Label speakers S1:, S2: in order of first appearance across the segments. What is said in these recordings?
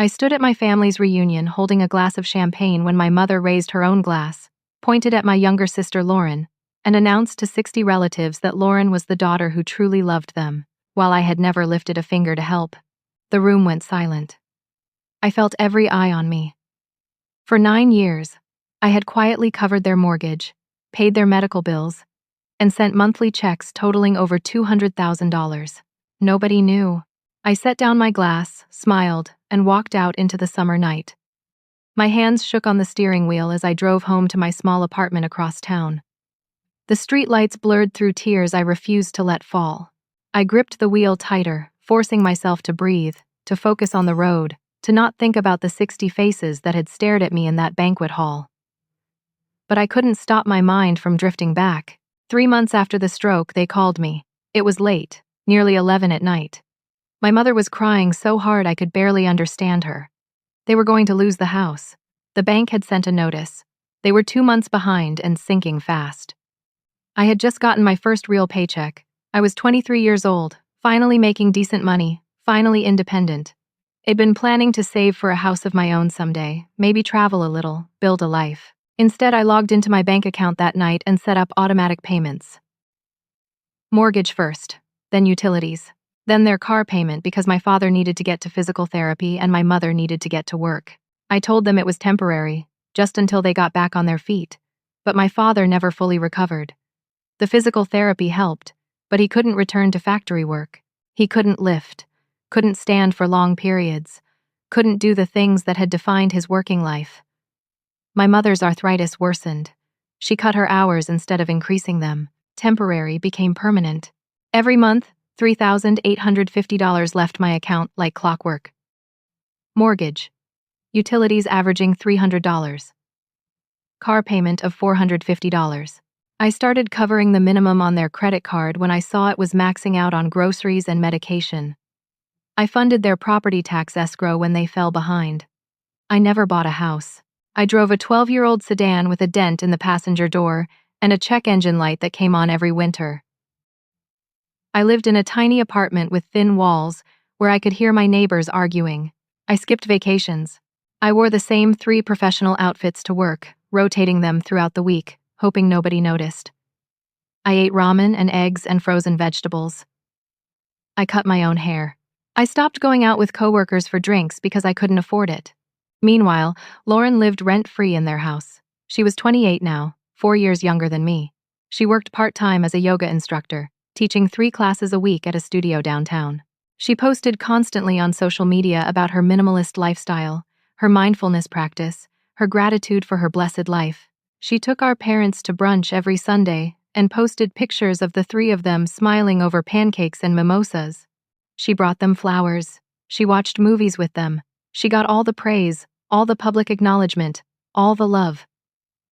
S1: I stood at my family's reunion holding a glass of champagne when my mother raised her own glass, pointed at my younger sister Lauren, and announced to 60 relatives that Lauren was the daughter who truly loved them, while I had never lifted a finger to help. The room went silent. I felt every eye on me. For 9 years, I had quietly covered their mortgage, paid their medical bills, and sent monthly checks totaling over $200,000. Nobody knew. I set down my glass, smiled, and walked out into the summer night. My hands shook on the steering wheel as I drove home to my small apartment across town. The streetlights blurred through tears I refused to let fall. I gripped the wheel tighter, forcing myself to breathe, to focus on the road, to not think about the 60 faces that had stared at me in that banquet hall. But I couldn't stop my mind from drifting back. 3 months after the stroke, they called me. It was late, nearly 11 at night. My mother was crying so hard I could barely understand her. They were going to lose the house. The bank had sent a notice. They were 2 months behind and sinking fast. I had just gotten my first real paycheck. I was 23 years old, finally making decent money, finally independent. I'd been planning to save for a house of my own someday, maybe travel a little, build a life. Instead, I logged into my bank account that night and set up automatic payments. Mortgage first, then utilities, then their car payment because my father needed to get to physical therapy and my mother needed to get to work. I told them it was temporary, just until they got back on their feet. But my father never fully recovered. The physical therapy helped, but he couldn't return to factory work. He couldn't lift, couldn't stand for long periods, couldn't do the things that had defined his working life. My mother's arthritis worsened. She cut her hours instead of increasing them. Temporary became permanent. Every month, $3,850 left my account like clockwork. Mortgage. Utilities averaging $300. Car payment of $450. I started covering the minimum on their credit card when I saw it was maxing out on groceries and medication. I funded their property tax escrow when they fell behind. I never bought a house. I drove a 12-year-old sedan with a dent in the passenger door and a check engine light that came on every winter. I lived in a tiny apartment with thin walls where I could hear my neighbors arguing. I skipped vacations. I wore the same 3 professional outfits to work, rotating them throughout the week, hoping nobody noticed. I ate ramen and eggs and frozen vegetables. I cut my own hair. I stopped going out with coworkers for drinks because I couldn't afford it. Meanwhile, Lauren lived rent-free in their house. She was 28 now, 4 years younger than me. She worked part-time as a yoga instructor, teaching 3 classes a week at a studio downtown. She posted constantly on social media about her minimalist lifestyle, her mindfulness practice, her gratitude for her blessed life. She took our parents to brunch every Sunday and posted pictures of the 3 of them smiling over pancakes and mimosas. She brought them flowers. She watched movies with them. She got all the praise, all the public acknowledgement, all the love.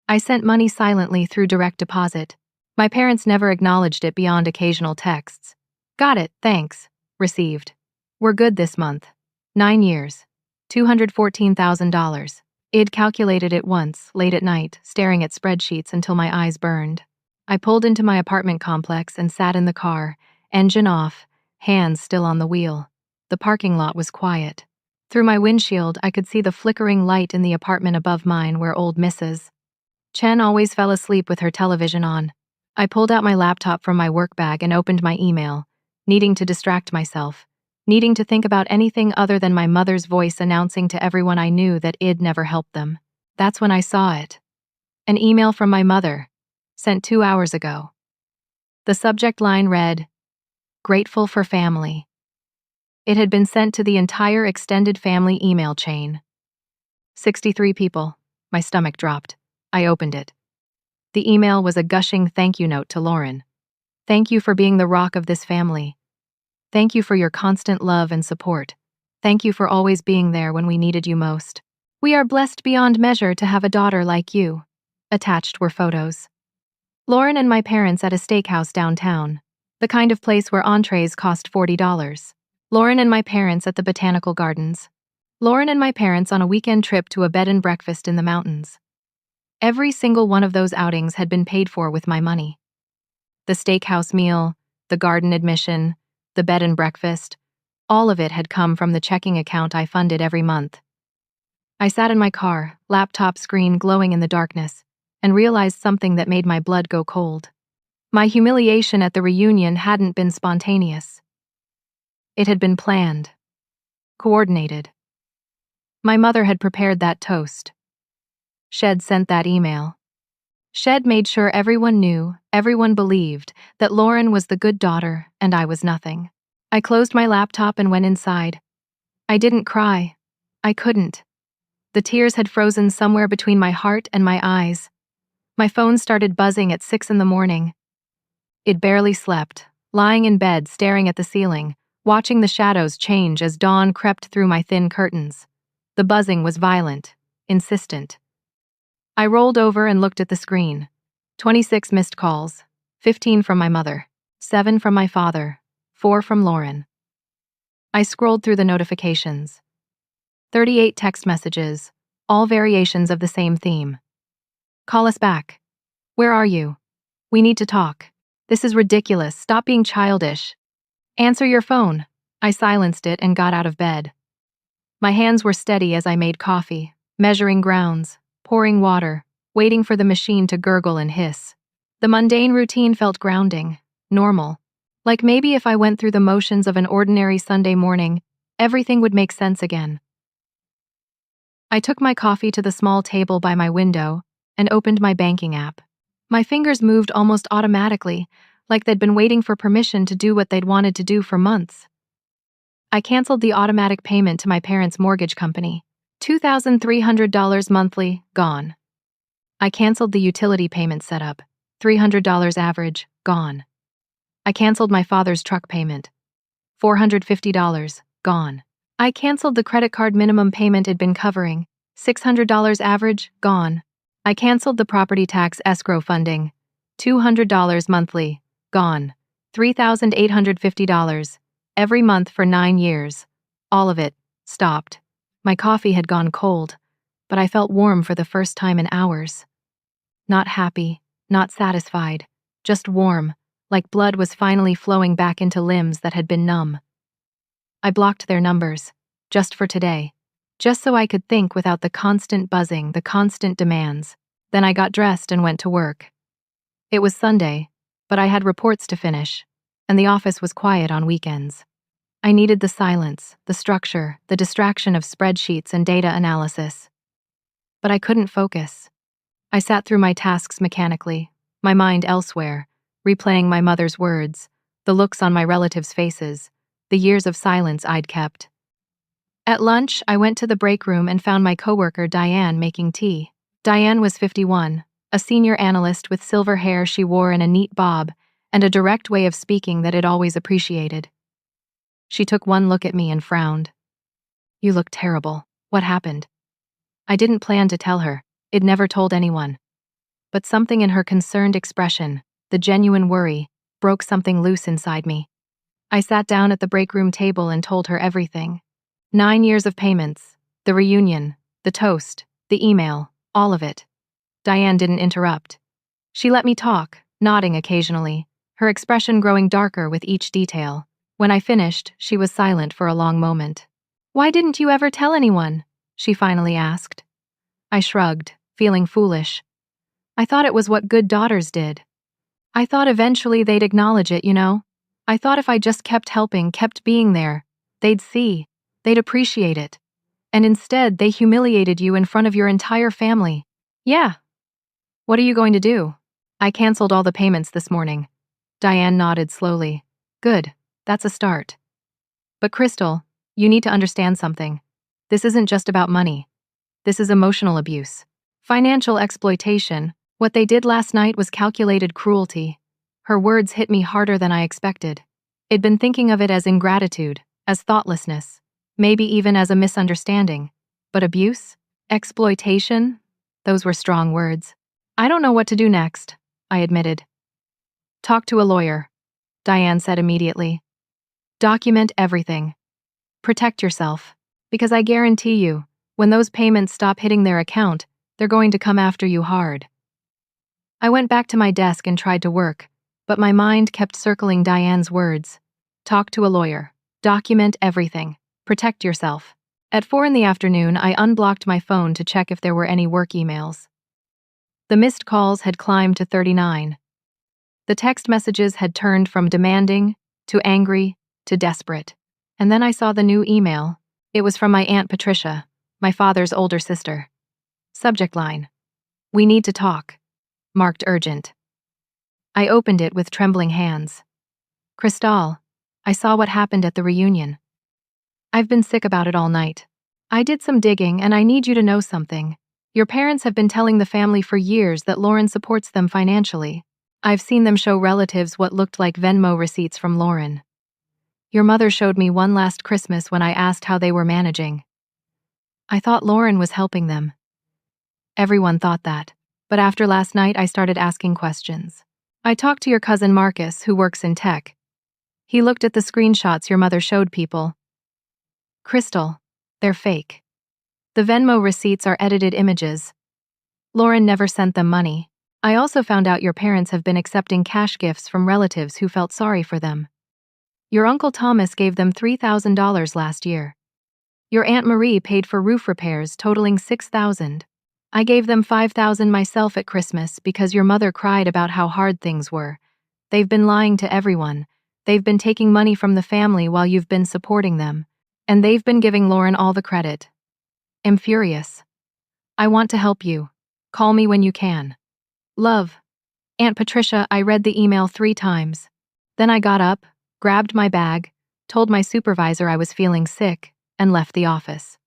S1: I sent money silently through direct deposit. My parents never acknowledged it beyond occasional texts. Got it, thanks. Received. We're good this month. 9 years. $214,000. I'd calculated it once, late at night, staring at spreadsheets until my eyes burned. I pulled into my apartment complex and sat in the car, engine off, hands still on the wheel. The parking lot was quiet. Through my windshield, I could see the flickering light in the apartment above mine where old Mrs. Chen always fell asleep with her television on. I pulled out my laptop from my work bag and opened my email, needing to distract myself, needing to think about anything other than my mother's voice announcing to everyone I knew that I'd never helped them. That's when I saw it. An email from my mother, sent 2 hours ago. The subject line read, "Grateful for family." It had been sent to the entire extended family email chain. 63 people. My stomach dropped. I opened it. The email was a gushing thank you note to Lauren. Thank you for being the rock of this family. Thank you for your constant love and support. Thank you for always being there when we needed you most. We are blessed beyond measure to have a daughter like you. Attached were photos. Lauren and my parents at a steakhouse downtown, the kind of place where entrees cost $40. Lauren and my parents at the botanical gardens. Lauren and my parents on a weekend trip to a bed and breakfast in the mountains. Every single one of those outings had been paid for with my money. The steakhouse meal, the garden admission, the bed and breakfast, All of it had come from the checking account I funded every month. I sat in my car, laptop screen glowing in the darkness, and realized something that made my blood go cold. My humiliation at the reunion hadn't been spontaneous. It had been planned, coordinated. My mother had prepared that toast. Shed sent that email. Shed made sure everyone knew, everyone believed, that Lauren was the good daughter and I was nothing. I closed my laptop and went inside. I didn't cry. I couldn't. The tears had frozen somewhere between my heart and my eyes. My phone started buzzing at 6 in the morning. It barely slept, lying in bed staring at the ceiling, watching the shadows change as dawn crept through my thin curtains. The buzzing was violent, insistent. I rolled over and looked at the screen. 26 missed calls, 15 from my mother, 7 from my father, 4 from Lauren. I scrolled through the notifications. 38 text messages, all variations of the same theme. Call us back. Where are you? We need to talk. This is ridiculous. Stop being childish. Answer your phone. I silenced it and got out of bed. My hands were steady as I made coffee, measuring grounds, pouring water, waiting for the machine to gurgle and hiss. The mundane routine felt grounding, normal. Like maybe if I went through the motions of an ordinary Sunday morning, everything would make sense again. I took my coffee to the small table by my window and opened my banking app. My fingers moved almost automatically, like they'd been waiting for permission to do what they'd wanted to do for months. I canceled the automatic payment to my parents' mortgage company. $2,300 monthly, gone. I canceled the utility payment setup. $300 average, gone. I canceled my father's truck payment. $450, gone. I canceled the credit card minimum payment it'd been covering. $600 average, gone. I canceled the property tax escrow funding. $200 monthly, gone. $3,850, every month for 9 years. All of it, stopped. My coffee had gone cold, but I felt warm for the first time in hours. Not happy, not satisfied, just warm, like blood was finally flowing back into limbs that had been numb. I blocked their numbers, just for today, just so I could think without the constant buzzing, the constant demands. Then I got dressed and went to work. It was Sunday, but I had reports to finish, and the office was quiet on weekends. I needed the silence, the structure, the distraction of spreadsheets and data analysis. But I couldn't focus. I sat through my tasks mechanically, my mind elsewhere, replaying my mother's words, the looks on my relatives' faces, the years of silence I'd kept. At lunch, I went to the break room and found my coworker Diane making tea. Diane was 51, a senior analyst with silver hair she wore in a neat bob, and a direct way of speaking that I'd always appreciated. She took one look at me and frowned. "You look terrible. What happened?" I didn't plan to tell her. I'd never told anyone. But something in her concerned expression, the genuine worry, broke something loose inside me. I sat down at the break room table and told her everything. 9 years of payments, the reunion, the toast, the email, all of it. Diane didn't interrupt. She let me talk, nodding occasionally, her expression growing darker with each detail. When I finished, she was silent for a long moment. "Why didn't you ever tell anyone?" she finally asked. I shrugged, feeling foolish. I thought it was what good daughters did. I thought eventually they'd acknowledge it, you know? I thought if I just kept helping, kept being there, they'd see, they'd appreciate it. And instead, they humiliated you in front of your entire family. Yeah. What are you going to do? I canceled all the payments this morning. Diane nodded slowly. Good. That's a start. But Crystal, you need to understand something. This isn't just about money. This is emotional abuse. Financial exploitation. What they did last night was calculated cruelty. Her words hit me harder than I expected. I'd been thinking of it as ingratitude, as thoughtlessness, maybe even as a misunderstanding. But abuse? Exploitation? Those were strong words. I don't know what to do next, I admitted. Talk to a lawyer, Diane said immediately. Document everything. Protect yourself. Because I guarantee you, when those payments stop hitting their account, they're going to come after you hard. I went back to my desk and tried to work, but my mind kept circling Diane's words. Talk to a lawyer. Document everything. Protect yourself. At 4 in the afternoon, I unblocked my phone to check if there were any work emails. The missed calls had climbed to 39. The text messages had turned from demanding, to angry, to desperate. And then I saw the new email. It was from my Aunt Patricia, my father's older sister. Subject line: "We need to talk." Marked urgent. I opened it with trembling hands. "Cristal, I saw what happened at the reunion. I've been sick about it all night. I did some digging and I need you to know something. Your parents have been telling the family for years that Lauren supports them financially. I've seen them show relatives what looked like Venmo receipts from Lauren. Your mother showed me one last Christmas when I asked how they were managing. I thought Lauren was helping them. Everyone thought that. But after last night, I started asking questions. I talked to your cousin Marcus, who works in tech. He looked at the screenshots your mother showed people. Crystal, they're fake. The Venmo receipts are edited images. Lauren never sent them money. I also found out your parents have been accepting cash gifts from relatives who felt sorry for them. Your Uncle Thomas gave them $3,000 last year. Your Aunt Marie paid for roof repairs totaling $6,000. I gave them $5,000 myself at Christmas because your mother cried about how hard things were. They've been lying to everyone. They've been taking money from the family while you've been supporting them. And they've been giving Lauren all the credit. I'm furious. I want to help you. Call me when you can. Love. Aunt Patricia. I read the email 3 times. Then I got up, grabbed my bag, told my supervisor I was feeling sick, and left the office.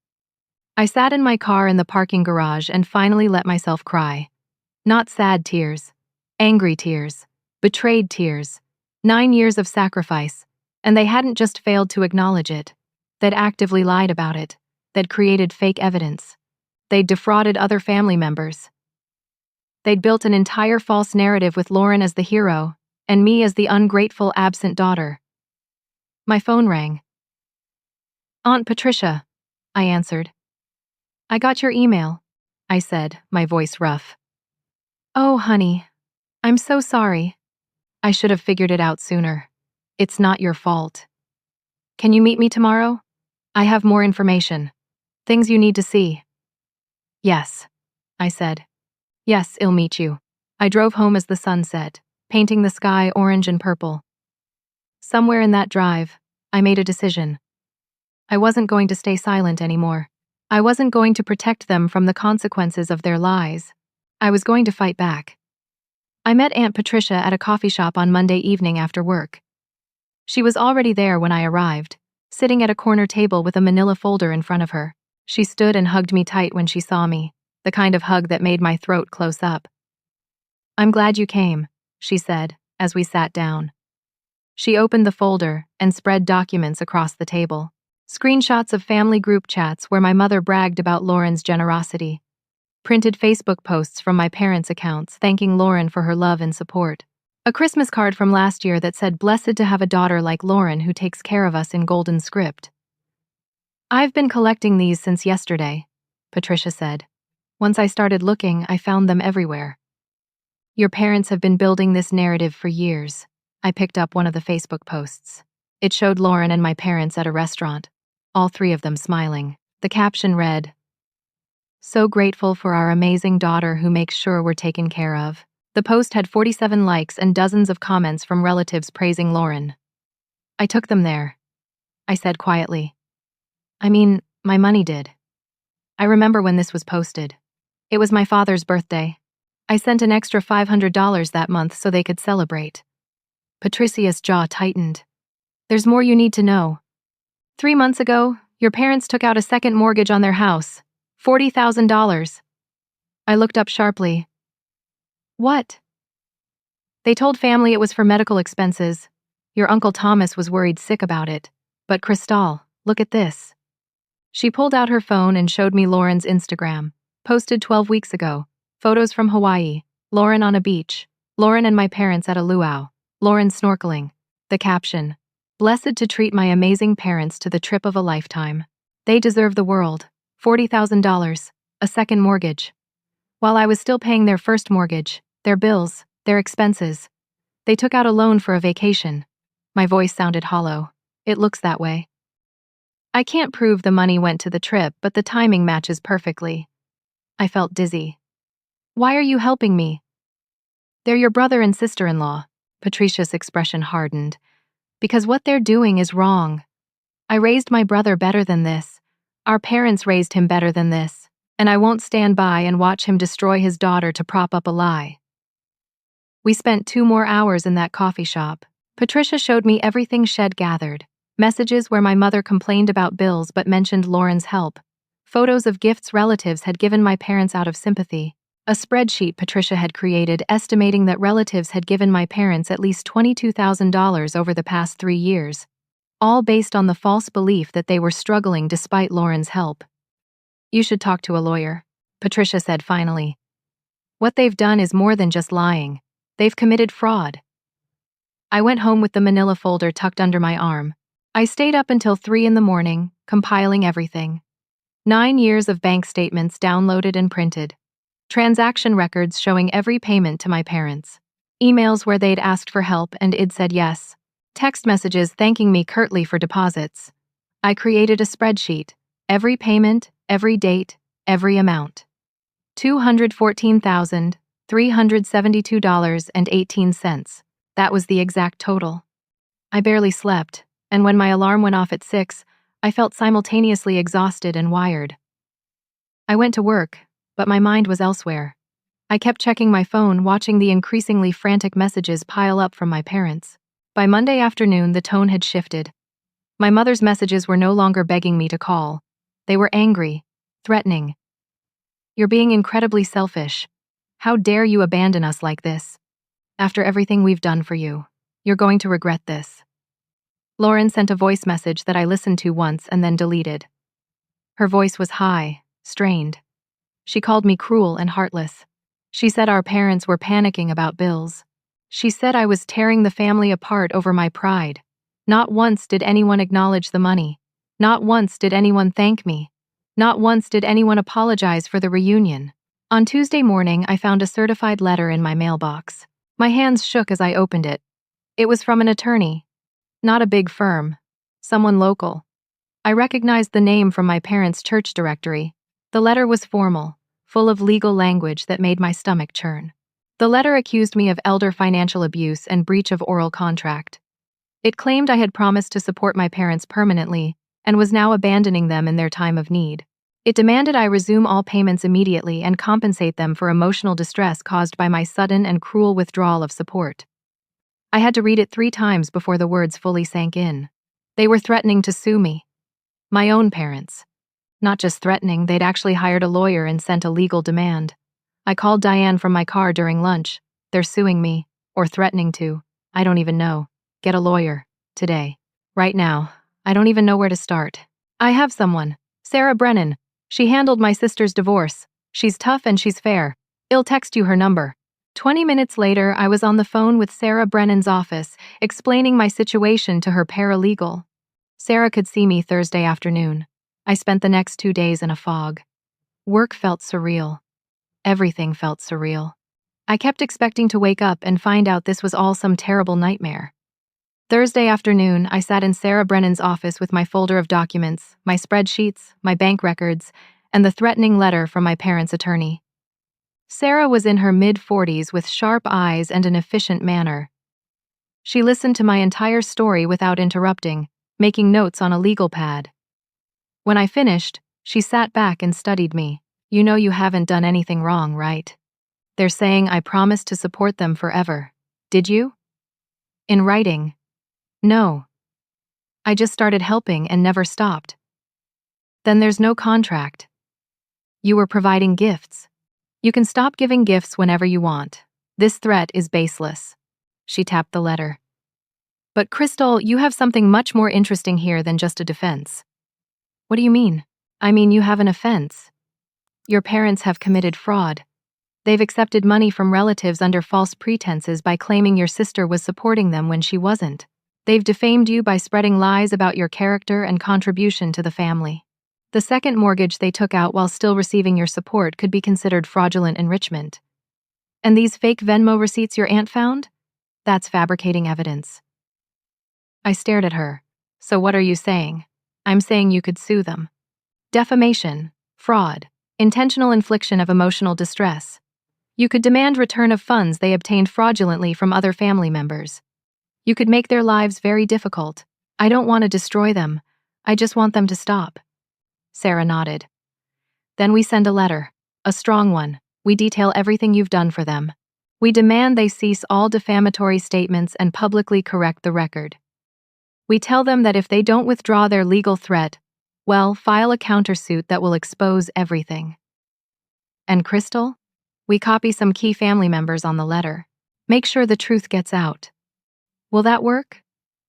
S1: I sat in my car in the parking garage and finally let myself cry. Not sad tears, angry tears, betrayed tears. 9 years of sacrifice, and they hadn't just failed to acknowledge it. They'd actively lied about it. They'd created fake evidence. They'd defrauded other family members. They'd built an entire false narrative with Lauren as the hero, and me as the ungrateful, absent daughter. My phone rang. Aunt Patricia, I answered. I got your email, I said, my voice rough. Oh, honey, I'm so sorry. I should have figured it out sooner. It's not your fault. Can you meet me tomorrow? I have more information. Things you need to see. Yes, I said. Yes, I'll meet you. I drove home as the sun set, painting the sky orange and purple. Somewhere in that drive, I made a decision. I wasn't going to stay silent anymore. I wasn't going to protect them from the consequences of their lies. I was going to fight back. I met Aunt Patricia at a coffee shop on Monday evening after work. She was already there when I arrived, sitting at a corner table with a manila folder in front of her. She stood and hugged me tight when she saw me, the kind of hug that made my throat close up. I'm glad you came, she said, as we sat down. She opened the folder and spread documents across the table. Screenshots of family group chats where my mother bragged about Lauren's generosity. Printed Facebook posts from my parents' accounts thanking Lauren for her love and support. A Christmas card from last year that said, "Blessed to have a daughter like Lauren who takes care of us," in golden script. I've been collecting these since yesterday, Patricia said. Once I started looking, I found them everywhere. Your parents have been building this narrative for years. I picked up one of the Facebook posts. It showed Lauren and my parents at a restaurant, all 3 of them smiling. The caption read, "So grateful for our amazing daughter who makes sure we're taken care of." The post had 47 likes and dozens of comments from relatives praising Lauren. I took them there, I said quietly. I mean, my money did. I remember when this was posted. It was my father's birthday. I sent an extra $500 that month so they could celebrate. Patricia's jaw tightened. There's more you need to know. 3 months ago, your parents took out a second mortgage on their house. $40,000. I looked up sharply. What? They told family it was for medical expenses. Your Uncle Thomas was worried sick about it. But Cristal, look at this. She pulled out her phone and showed me Lauren's Instagram, posted 12 weeks ago. Photos from Hawaii, Lauren on a beach, Lauren and my parents at a luau, Lauren snorkeling. The caption, "Blessed to treat my amazing parents to the trip of a lifetime. They deserve the world. $40,000, a second mortgage." While I was still paying their first mortgage, their bills, their expenses, they took out a loan for a vacation. My voice sounded hollow. It looks that way. I can't prove the money went to the trip, but the timing matches perfectly. I felt dizzy. Why are you helping me? They're your brother and sister-in-law. Patricia's expression hardened. Because what they're doing is wrong. I raised my brother better than this. Our parents raised him better than this. And I won't stand by and watch him destroy his daughter to prop up a lie. We spent 2 more hours in that coffee shop. Patricia showed me everything she'd gathered. Messages where my mother complained about bills but mentioned Lauren's help. Photos of gifts relatives had given my parents out of sympathy. A spreadsheet Patricia had created estimating that relatives had given my parents at least $22,000 over the past 3 years. All based on the false belief that they were struggling despite Lauren's help. You should talk to a lawyer, Patricia said finally. What they've done is more than just lying. They've committed fraud. I went home with the manila folder tucked under my arm. I stayed up until 3 in the morning, compiling everything. 9 years of bank statements downloaded and printed. Transaction records showing every payment to my parents. Emails where they'd asked for help and I'd said yes. Text messages thanking me curtly for deposits. I created a spreadsheet. Every payment, every date, every amount. $214,372.18. That was the exact total. I barely slept, and when my alarm went off at 6, I felt simultaneously exhausted and wired. I went to work, but my mind was elsewhere. I kept checking my phone, watching the increasingly frantic messages pile up from my parents. By Monday afternoon, the tone had shifted. My mother's messages were no longer begging me to call. They were angry, threatening. You're being incredibly selfish. How dare you abandon us like this? After everything we've done for you, you're going to regret this. Lauren sent a voice message that I listened to once and then deleted. Her voice was high, strained. She called me cruel and heartless. She said our parents were panicking about bills. She said I was tearing the family apart over my pride. Not once did anyone acknowledge the money. Not once did anyone thank me. Not once did anyone apologize for the reunion. On Tuesday morning, I found a certified letter in my mailbox. My hands shook as I opened it. It was from an attorney. Not a big firm. Someone local. I recognized the name from my parents' church directory. The letter was formal, full of legal language that made my stomach churn. The letter accused me of elder financial abuse and breach of oral contract. It claimed I had promised to support my parents permanently and was now abandoning them in their time of need. It demanded I resume all payments immediately and compensate them for emotional distress caused by my sudden and cruel withdrawal of support. I had to read it 3 times before the words fully sank in. They were threatening to sue me. My own parents. Not just threatening, they'd actually hired a lawyer and sent a legal demand. I called Diane from my car during lunch. They're suing me, or threatening to. I don't even know. Get a lawyer. Today. Right now. I don't even know where to start. I have someone. Sarah Brennan. She handled my sister's divorce. She's tough and she's fair. I'll text you her number. 20 minutes later, I was on the phone with Sarah Brennan's office, explaining my situation to her paralegal. Sarah could see me Thursday afternoon. I spent the next 2 days in a fog. Work felt surreal. Everything felt surreal. I kept expecting to wake up and find out this was all some terrible nightmare. Thursday afternoon, I sat in Sarah Brennan's office with my folder of documents, my spreadsheets, my bank records, and the threatening letter from my parents' attorney. Sarah was in her mid-40s with sharp eyes and an efficient manner. She listened to my entire story without interrupting, making notes on a legal pad. When I finished, she sat back and studied me. You know you haven't done anything wrong, right? They're saying I promised to support them forever. Did you? In writing. No. I just started helping and never stopped. Then there's no contract. You were providing gifts. You can stop giving gifts whenever you want. This threat is baseless. She tapped the letter. But Crystal, you have something much more interesting here than just a defense. What do you mean? I mean, you have an offense. Your parents have committed fraud. They've accepted money from relatives under false pretenses by claiming your sister was supporting them when she wasn't. They've defamed you by spreading lies about your character and contribution to the family. The second mortgage they took out while still receiving your support could be considered fraudulent enrichment. And these fake Venmo receipts your aunt found? That's fabricating evidence. I stared at her, So what are you saying? I'm saying you could sue them. Defamation, fraud, intentional infliction of emotional distress. You could demand return of funds they obtained fraudulently from other family members. You could make their lives very difficult. I don't want to destroy them. I just want them to stop. Sarah nodded. Then we send a letter. A strong one. We detail everything you've done for them. We demand they cease all defamatory statements and publicly correct the record. We tell them that if they don't withdraw their legal threat, well, file a countersuit that will expose everything. And Crystal? We copy some key family members on the letter. Make sure the truth gets out. Will that work?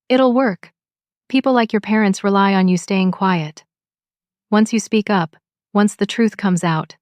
S1: It'll work. People like your parents rely on you staying quiet. Once you speak up, once the truth comes out,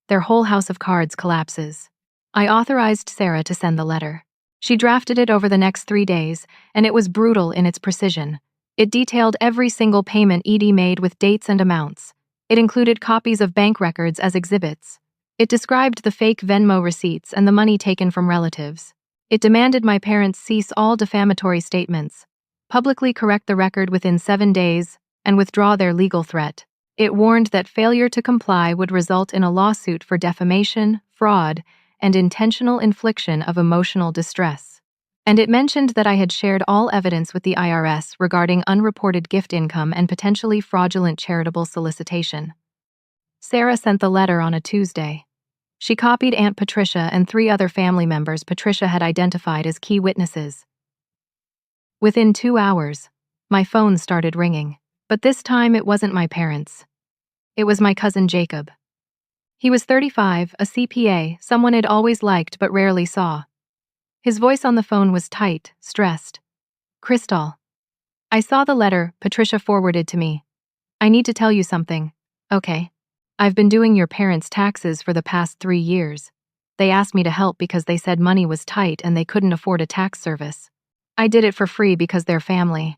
S1: their whole house of cards collapses. I authorized Sarah to send the letter. She drafted it over the next 3 days, and it was brutal in its precision. It detailed every single payment Edie made with dates and amounts. It included copies of bank records as exhibits. It described the fake Venmo receipts and the money taken from relatives. It demanded my parents cease all defamatory statements, publicly correct the record within 7 days, and withdraw their legal threat. It warned that failure to comply would result in a lawsuit for defamation, fraud, and intentional infliction of emotional distress. And it mentioned that I had shared all evidence with the IRS regarding unreported gift income and potentially fraudulent charitable solicitation. Sarah sent the letter on a Tuesday. She copied Aunt Patricia and 3 other family members Patricia had identified as key witnesses. Within 2 hours, my phone started ringing, but this time it wasn't my parents. It was my cousin Jacob. He was 35, a CPA, someone I'd always liked but rarely saw. His voice on the phone was tight, stressed. Crystal. I saw the letter Patricia forwarded to me. I need to tell you something. Okay. I've been doing your parents' taxes for the past 3 years. They asked me to help because they said money was tight and they couldn't afford a tax service. I did it for free because they're family.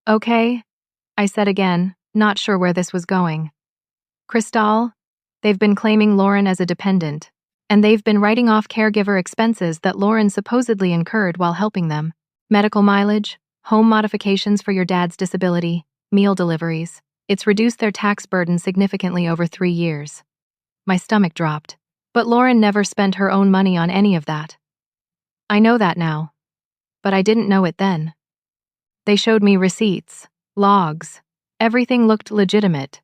S1: Okay, I said again, not sure where this was going. Crystal, they've been claiming Lauren as a dependent, and they've been writing off caregiver expenses that Lauren supposedly incurred while helping them. Medical mileage, home modifications for your dad's disability, meal deliveries. It's reduced their tax burden significantly over 3 years. My stomach dropped. But Lauren never spent her own money on any of that. I know that now. But I didn't know it then. They showed me receipts, logs. Everything looked legitimate.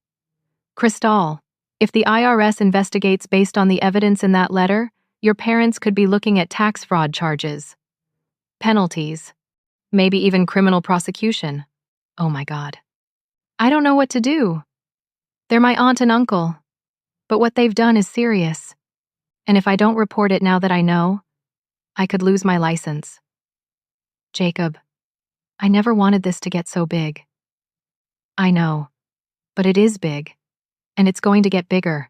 S1: Crystal, if the IRS investigates based on the evidence in that letter, your parents could be looking at tax fraud charges, penalties, maybe even criminal prosecution. Oh my God. I don't know what to do. They're my aunt and uncle. But what they've done is serious. And if I don't report it now that I know, I could lose my license. Jacob, I never wanted this to get so big. I know, but it is big, and it's going to get bigger.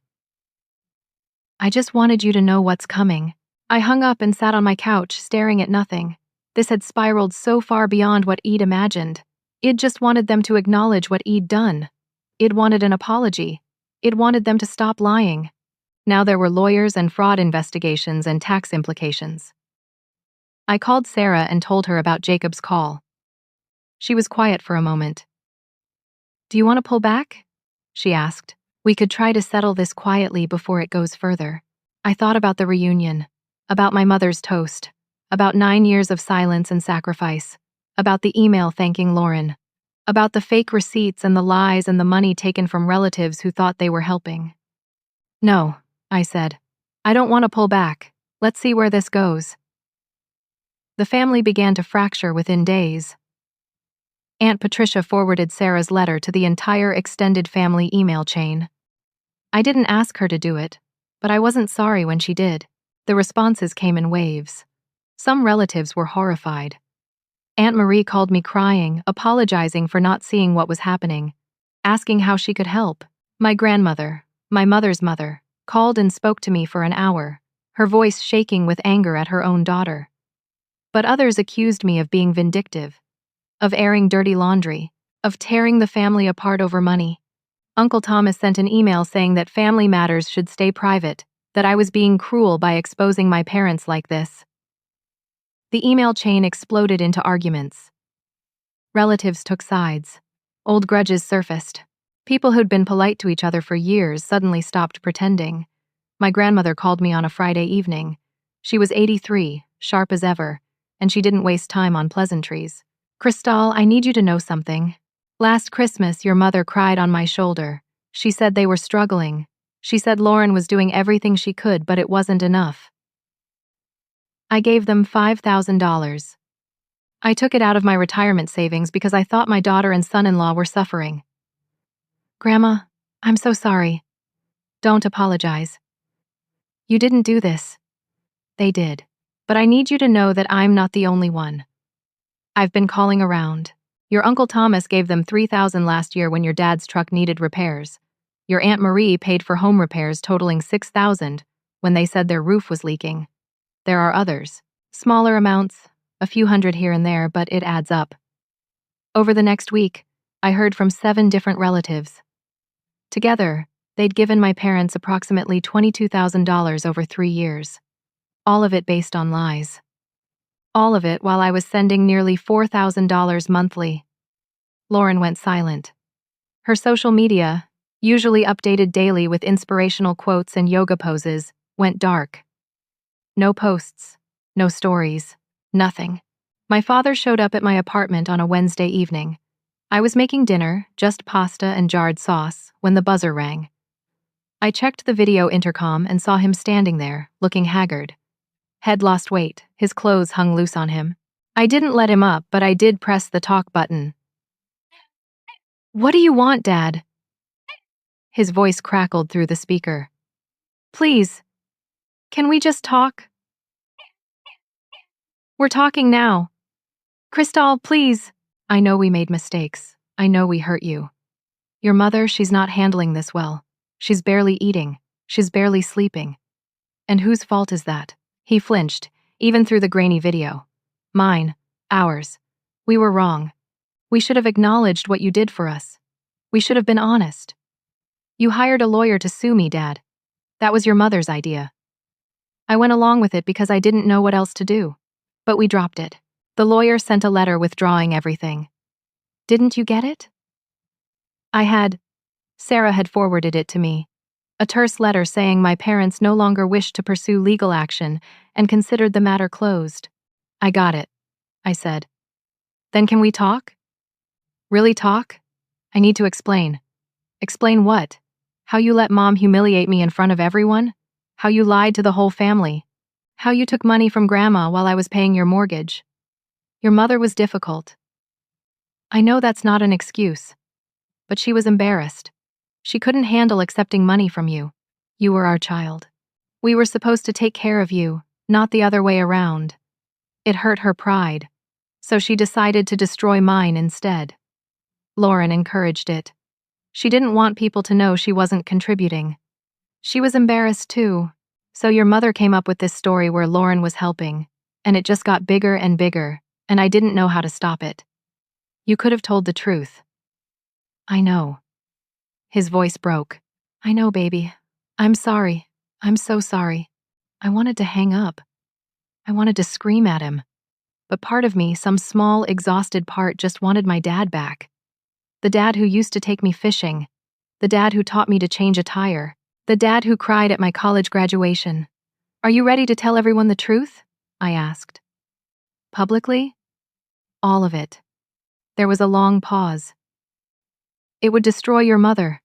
S1: I just wanted you to know what's coming. I hung up and sat on my couch, staring at nothing. This had spiraled so far beyond what Eid imagined. It just wanted them to acknowledge what Eid done. It wanted an apology. It wanted them to stop lying. Now there were lawyers and fraud investigations and tax implications. I called Sarah and told her about Jacob's call. She was quiet for a moment. Do you want to pull back? She asked. We could try to settle this quietly before it goes further. I thought about the reunion, about my mother's toast, about 9 years of silence and sacrifice, about the email thanking Lauren, about the fake receipts and the lies and the money taken from relatives who thought they were helping. No, I said. I don't want to pull back. Let's see where this goes. The family began to fracture within days. Aunt Patricia forwarded Sarah's letter to the entire extended family email chain. I didn't ask her to do it, but I wasn't sorry when she did. The responses came in waves. Some relatives were horrified. Aunt Marie called me crying, apologizing for not seeing what was happening, asking how she could help. My grandmother, my mother's mother, called and spoke to me for an hour, her voice shaking with anger at her own daughter. But others accused me of being vindictive, of airing dirty laundry, of tearing the family apart over money. Uncle Thomas sent an email saying that family matters should stay private, that I was being cruel by exposing my parents like this. The email chain exploded into arguments. Relatives took sides. Old grudges surfaced. People who'd been polite to each other for years suddenly stopped pretending. My grandmother called me on a Friday evening. She was 83, sharp as ever, and she didn't waste time on pleasantries. "Crystal, I need you to know something. Last Christmas, your mother cried on my shoulder. She said they were struggling. She said Lauren was doing everything she could, but it wasn't enough. I gave them $5,000. I took it out of my retirement savings because I thought my daughter and son-in-law were suffering. Grandma, I'm so sorry. Don't apologize. You didn't do this. They did. But I need you to know that I'm not the only one. I've been calling around. Your Uncle Thomas gave them $3,000 last year when your dad's truck needed repairs. Your Aunt Marie paid for home repairs totaling $6,000 when they said their roof was leaking. There are others. Smaller amounts, a few hundred here and there, but it adds up. Over the next week, I heard from 7 different relatives. Together, they'd given my parents approximately $22,000 over 3 years. All of it based on lies. All of it while I was sending nearly $4,000 monthly. Lauren went silent. Her social media, usually updated daily with inspirational quotes and yoga poses, went dark. No posts, no stories, nothing. My father showed up at my apartment on a Wednesday evening. I was making dinner, just pasta and jarred sauce, when the buzzer rang. I checked the video intercom and saw him standing there, looking haggard. Head lost weight, his clothes hung loose on him. I didn't let him up, but I did press the talk button. "What do you want, Dad?" His voice crackled through the speaker. "Please, can we just talk? We're talking now. Crystal, please. I know we made mistakes. I know we hurt you. Your mother, she's not handling this well. She's barely eating. She's barely sleeping. And whose fault is that?" He flinched, even through the grainy video. "Mine. Ours. We were wrong. We should have acknowledged what you did for us. We should have been honest. You hired a lawyer to sue me, Dad. That was your mother's idea. I went along with it because I didn't know what else to do. But we dropped it. The lawyer sent a letter withdrawing everything. Didn't you get it?" Sarah had forwarded it to me. A terse letter saying my parents no longer wished to pursue legal action and considered the matter closed. "I got it," I said. "Then can we talk?" "Really talk? I need to explain." "Explain what? How you let Mom humiliate me in front of everyone? How you lied to the whole family? How you took money from Grandma while I was paying your mortgage? Your mother was difficult. I know that's not an excuse. But she was embarrassed. She couldn't handle accepting money from you. You were our child. We were supposed to take care of you, not the other way around. It hurt her pride. So she decided to destroy mine instead." Lauren encouraged it. She didn't want people to know she wasn't contributing. She was embarrassed too. So your mother came up with this story where Lauren was helping, and it just got bigger and bigger, and I didn't know how to stop it. You could have told the truth. "I know." His voice broke. "I know, baby. I'm sorry. I'm so sorry. I wanted to hang up. I wanted to scream at him. But part of me, some small, exhausted part, just wanted my dad back. The dad who used to take me fishing. The dad who taught me to change a tire. The dad who cried at my college graduation. Are you ready to tell everyone the truth?" I asked. "Publicly?" "All of it." There was a long pause. "It would destroy your mother.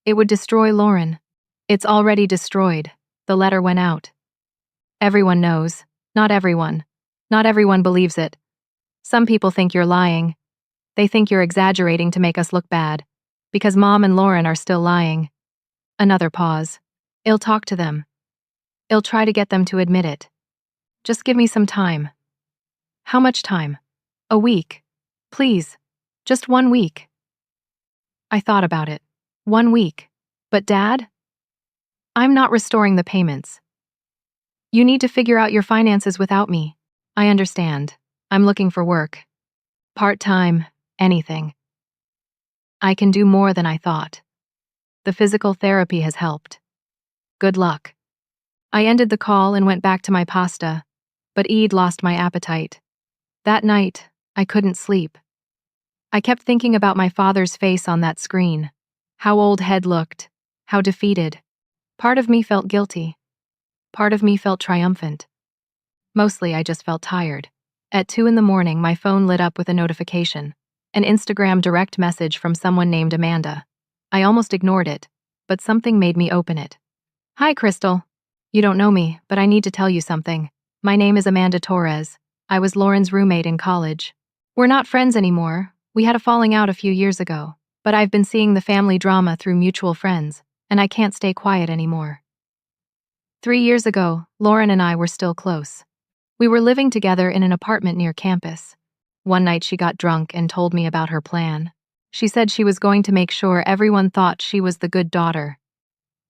S1: It would destroy Lauren. It's already destroyed." The letter went out. "Everyone knows. Not everyone. Not everyone believes it. Some people think you're lying. They think you're exaggerating to make us look bad. Because Mom and Lauren are still lying." Another pause. "I'll talk to them. I'll try to get them to admit it. Just give me some time." "How much time?" "A week. Please. Just 1 week." I thought about it. 1 week. But Dad? I'm not restoring the payments. You need to figure out your finances without me. I understand. I'm looking for work. Part-time, anything. I can do more than I thought. The physical therapy has helped. Good luck. I ended the call and went back to my pasta, but Eid lost my appetite. That night, I couldn't sleep. I kept thinking about my father's face on that screen. How old Head looked. How defeated. Part of me felt guilty. Part of me felt triumphant. Mostly I just felt tired. At 2 in the morning, my phone lit up with a notification. An Instagram direct message from someone named Amanda. I almost ignored it, but something made me open it. Hi, Crystal. You don't know me, but I need to tell you something. My name is Amanda Torres. I was Lauren's roommate in college. We're not friends anymore. We had a falling out a few years ago, but I've been seeing the family drama through mutual friends, and I can't stay quiet anymore. 3 years ago, Lauren and I were still close. We were living together in an apartment near campus. One night she got drunk and told me about her plan. She said she was going to make sure everyone thought she was the good daughter.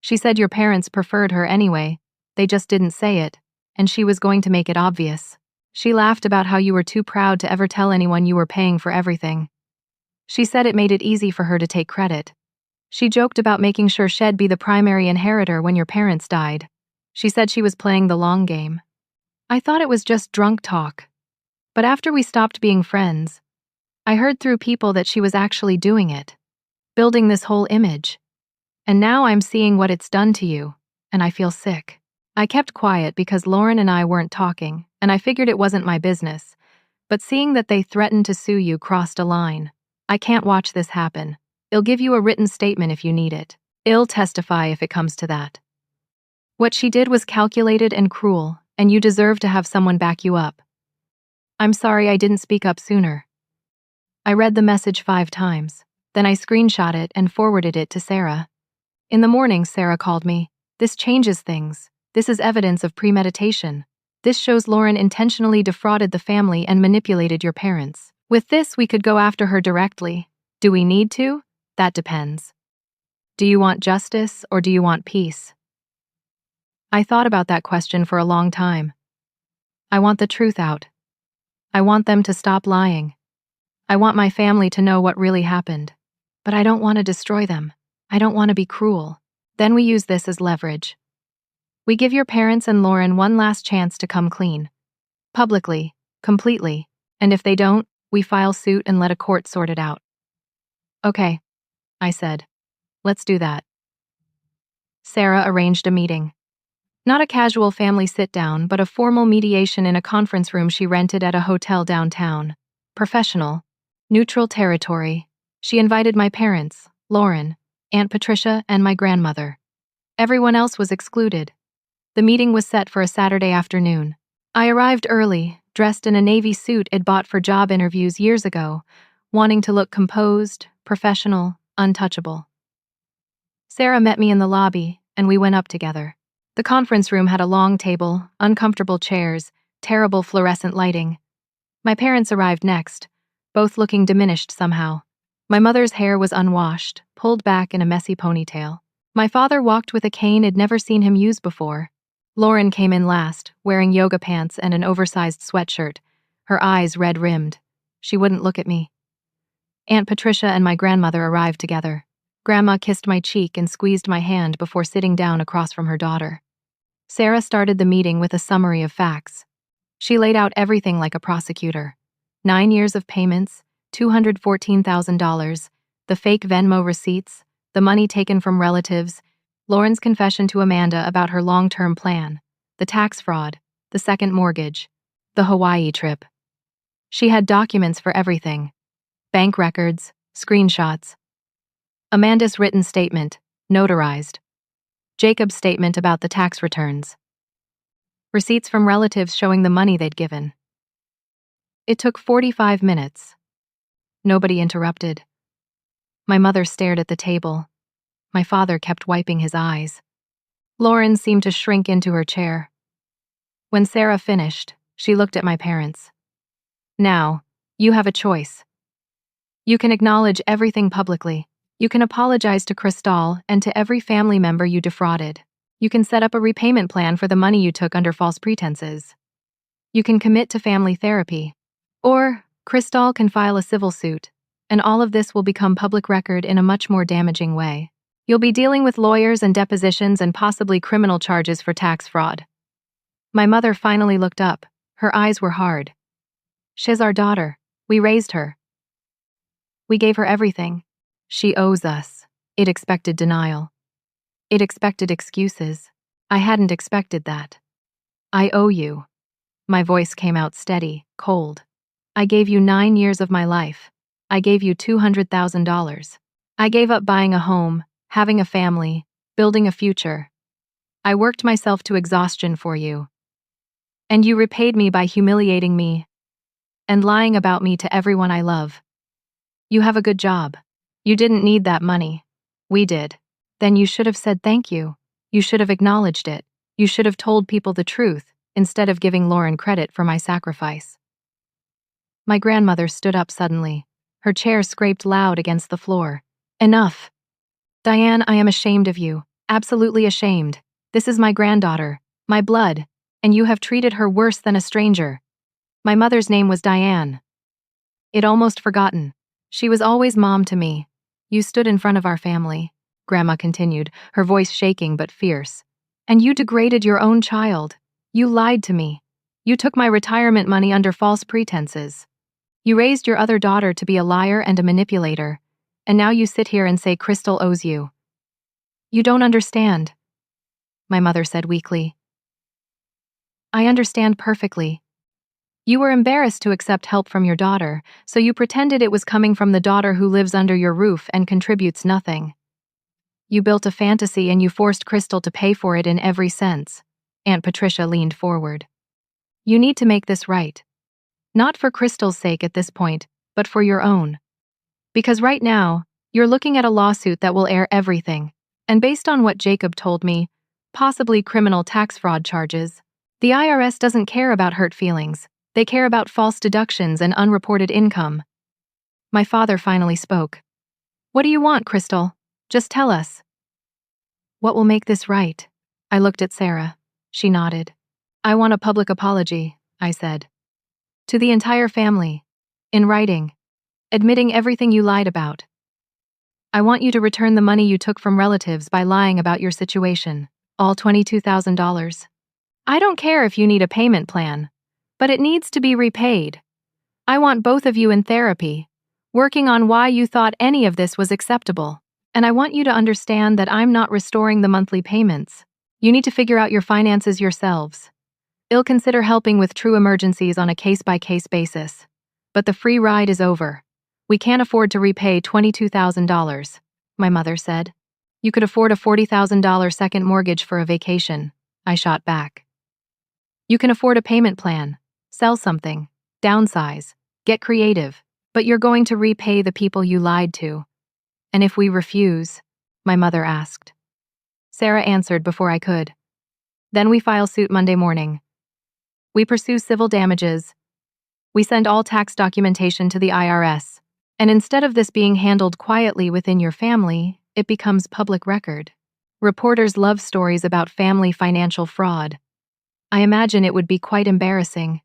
S1: She said your parents preferred her anyway, they just didn't say it, and she was going to make it obvious. She laughed about how you were too proud to ever tell anyone you were paying for everything. She said it made it easy for her to take credit. She joked about making sure she'd be the primary inheritor when your parents died. She said she was playing the long game. I thought it was just drunk talk. But after we stopped being friends, I heard through people that she was actually doing it, building this whole image. And now I'm seeing what it's done to you, and I feel sick. I kept quiet because Lauren and I weren't talking, and I figured it wasn't my business. But seeing that they threatened to sue you crossed a line. I can't watch this happen. I'll give you a written statement if you need it. I'll testify if it comes to that. What she did was calculated and cruel, and you deserve to have someone back you up. I'm sorry I didn't speak up sooner. I read the message 5 times. Then I screenshot it and forwarded it to Sarah. In the morning, Sarah called me. This changes things. This is evidence of premeditation. This shows Lauren intentionally defrauded the family and manipulated your parents. With this, we could go after her directly. Do we need to? That depends. Do you want justice or do you want peace? I thought about that question for a long time. I want the truth out. I want them to stop lying. I want my family to know what really happened. But I don't want to destroy them. I don't want to be cruel. Then we use this as leverage. We give your parents and Lauren one last chance to come clean. Publicly, completely. And if they don't, we file suit and let a court sort it out. Okay, I said. Let's do that. Sarah arranged a meeting. Not a casual family sit-down, but a formal mediation in a conference room she rented at a hotel downtown. Professional. Neutral territory. She invited my parents, Lauren, Aunt Patricia, and my grandmother. Everyone else was excluded. The meeting was set for a Saturday afternoon. I arrived early, dressed in a navy suit I'd bought for job interviews years ago, wanting to look composed, professional, untouchable. Sarah met me in the lobby, and we went up together. The conference room had a long table, uncomfortable chairs, terrible fluorescent lighting. My parents arrived next, both looking diminished somehow. My mother's hair was unwashed, pulled back in a messy ponytail. My father walked with a cane I'd never seen him use before. Lauren came in last, wearing yoga pants and an oversized sweatshirt, her eyes red-rimmed. She wouldn't look at me. Aunt Patricia and my grandmother arrived together. Grandma kissed my cheek and squeezed my hand before sitting down across from her daughter. Sarah started the meeting with a summary of facts. She laid out everything like a prosecutor. 9 years of payments, $214,000, the fake Venmo receipts, the money taken from relatives, Lauren's confession to Amanda about her long-term plan, the tax fraud, the second mortgage, the Hawaii trip. She had documents for everything. Bank records, screenshots. Amanda's written statement, notarized. Jacob's statement about the tax returns. Receipts from relatives showing the money they'd given. It took 45 minutes. Nobody interrupted. My mother stared at the table. My father kept wiping his eyes. Lauren seemed to shrink into her chair. When Sarah finished, she looked at my parents. Now, you have a choice. You can acknowledge everything publicly. You can apologize to Cristal and to every family member you defrauded. You can set up a repayment plan for the money you took under false pretenses. You can commit to family therapy. Or, Cristal can file a civil suit, and all of this will become public record in a much more damaging way. You'll be dealing with lawyers and depositions and possibly criminal charges for tax fraud. My mother finally looked up. Her eyes were hard. She's our daughter. We raised her. We gave her everything. She owes us. It expected denial. It expected excuses. I hadn't expected that. I owe you. My voice came out steady, cold. I gave you 9 years of my life. I gave you $200,000. I gave up buying a home, having a family, building a future. I worked myself to exhaustion for you. And you repaid me by humiliating me and lying about me to everyone I love. You have a good job. You didn't need that money. We did. Then you should have said thank you. You should have acknowledged it. You should have told people the truth, instead of giving Lauren credit for my sacrifice. My grandmother stood up suddenly. Her chair scraped loud against the floor. Enough. Diane, I am ashamed of you. Absolutely ashamed. This is my granddaughter, my blood, and you have treated her worse than a stranger. My mother's name was Diane. It almost forgotten. She was always mom to me. You stood in front of our family, Grandma continued, her voice shaking but fierce. And you degraded your own child. You lied to me. You took my retirement money under false pretenses. You raised your other daughter to be a liar and a manipulator, and now you sit here and say Crystal owes you. You don't understand, my mother said weakly. I understand perfectly. You were embarrassed to accept help from your daughter, so you pretended it was coming from the daughter who lives under your roof and contributes nothing. You built a fantasy and you forced Crystal to pay for it in every sense. Aunt Patricia leaned forward. You need to make this right. Not for Crystal's sake at this point, but for your own. Because right now, you're looking at a lawsuit that will air everything, and based on what Jacob told me, possibly criminal tax fraud charges. The IRS doesn't care about hurt feelings. They care about false deductions and unreported income. My father finally spoke. What do you want, Crystal? Just tell us. What will make this right? I looked at Sarah. She nodded. I want a public apology, I said. To the entire family. In writing. Admitting everything you lied about. I want you to return the money you took from relatives by lying about your situation. All $22,000. I don't care if you need a payment plan, but it needs to be repaid. I want both of you in therapy, working on why you thought any of this was acceptable. And I want you to understand that I'm not restoring the monthly payments. You need to figure out your finances yourselves. I'll consider helping with true emergencies on a case-by-case basis. But the free ride is over. We can't afford to repay $22,000, my mother said. You could afford a $40,000 second mortgage for a vacation, I shot back. You can afford a payment plan, sell something, downsize, get creative, but you're going to repay the people you lied to. And if we refuse? My mother asked. Sarah answered before I could. Then we file suit Monday morning. We pursue civil damages. We send all tax documentation to the IRS. And instead of this being handled quietly within your family, it becomes public record. Reporters love stories about family financial fraud. I imagine it would be quite embarrassing.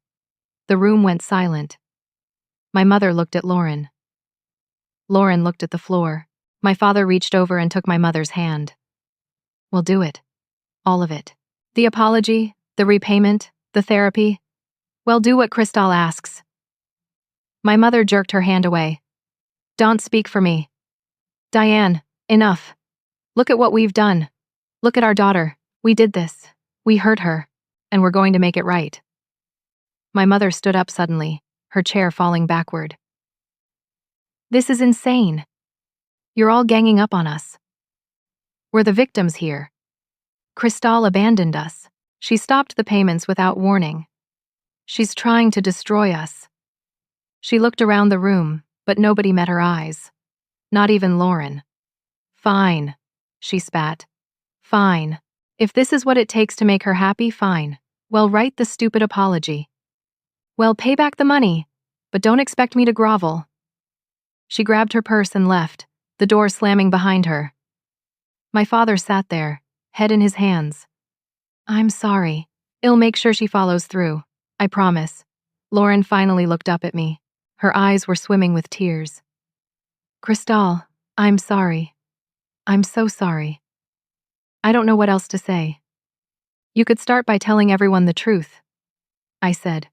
S1: The room went silent. My mother looked at Lauren. Lauren looked at the floor. My father reached over and took my mother's hand. We'll do it. All of it. The apology, the repayment, the therapy. Well, do what Crystal asks. My mother jerked her hand away. Don't speak for me. Diane, enough. Look at what we've done. Look at our daughter. We did this. We hurt her. And we're going to make it right. My mother stood up suddenly, her chair falling backward. This is insane. You're all ganging up on us. We're the victims here. Crystal abandoned us. She stopped the payments without warning. She's trying to destroy us. She looked around the room, but nobody met her eyes. Not even Lauren. Fine, she spat. Fine. If this is what it takes to make her happy, fine. Well, write the stupid apology. Well, pay back the money, but don't expect me to grovel. She grabbed her purse and left, the door slamming behind her. My father sat there, head in his hands. I'm sorry. I'll make sure she follows through. I promise. Lauren finally looked up at me. Her eyes were swimming with tears. Crystal, I'm sorry. I'm so sorry. I don't know what else to say. You could start by telling everyone the truth, I said.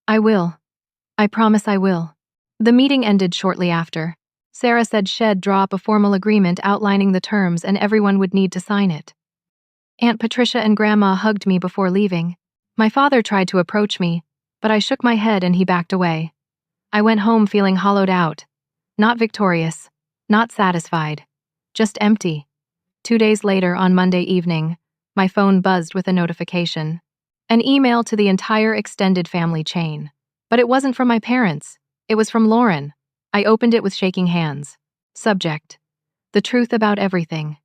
S1: I will. I promise I will. The meeting ended shortly after. Sarah said she'd draw up a formal agreement outlining the terms and everyone would need to sign it. Aunt Patricia and Grandma hugged me before leaving. My father tried to approach me, but I shook my head and he backed away. I went home feeling hollowed out. Not victorious. Not satisfied. Just empty. 2 days later, on Monday evening, my phone buzzed with a notification. An email to the entire extended family chain. But it wasn't from my parents. It was from Lauren. I opened it with shaking hands. Subject: the truth about everything.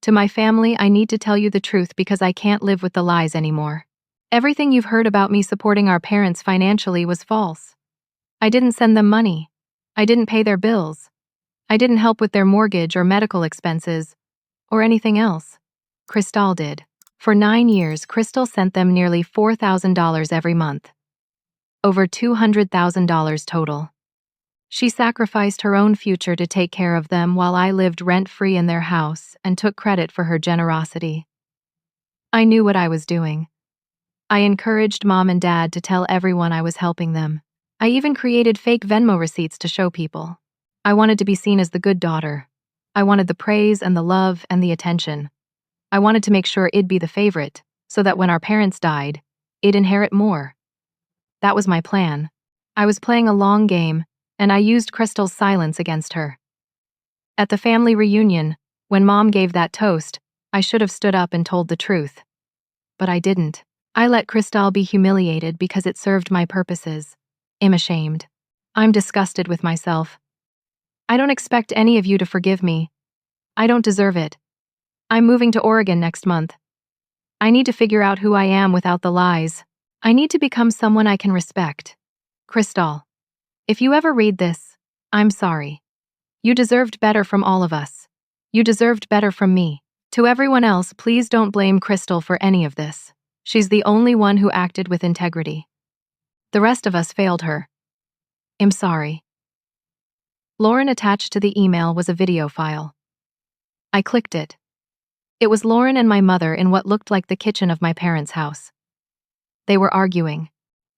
S1: To my family, I need to tell you the truth because I can't live with the lies anymore. Everything you've heard about me supporting our parents financially was false. I didn't send them money. I didn't pay their bills. I didn't help with their mortgage or medical expenses, or anything else. Crystal did. For 9 years, Crystal sent them nearly $4,000 every month. Over $200,000 total. She sacrificed her own future to take care of them while I lived rent-free in their house and took credit for her generosity. I knew what I was doing. I encouraged Mom and Dad to tell everyone I was helping them. I even created fake Venmo receipts to show people. I wanted to be seen as the good daughter. I wanted the praise and the love and the attention. I wanted to make sure I'd be the favorite, so that when our parents died, I'd inherit more. That was my plan. I was playing a long game, and I used Crystal's silence against her. At the family reunion, when Mom gave that toast, I should have stood up and told the truth. But I didn't. I let Crystal be humiliated because it served my purposes. I'm ashamed. I'm disgusted with myself. I don't expect any of you to forgive me. I don't deserve it. I'm moving to Oregon next month. I need to figure out who I am without the lies. I need to become someone I can respect. Crystal, if you ever read this, I'm sorry. You deserved better from all of us. You deserved better from me. To everyone else, please don't blame Crystal for any of this. She's the only one who acted with integrity. The rest of us failed her. I'm sorry. Lauren attached to the email was a video file. I clicked it. It was Lauren and my mother in what looked like the kitchen of my parents' house. They were arguing.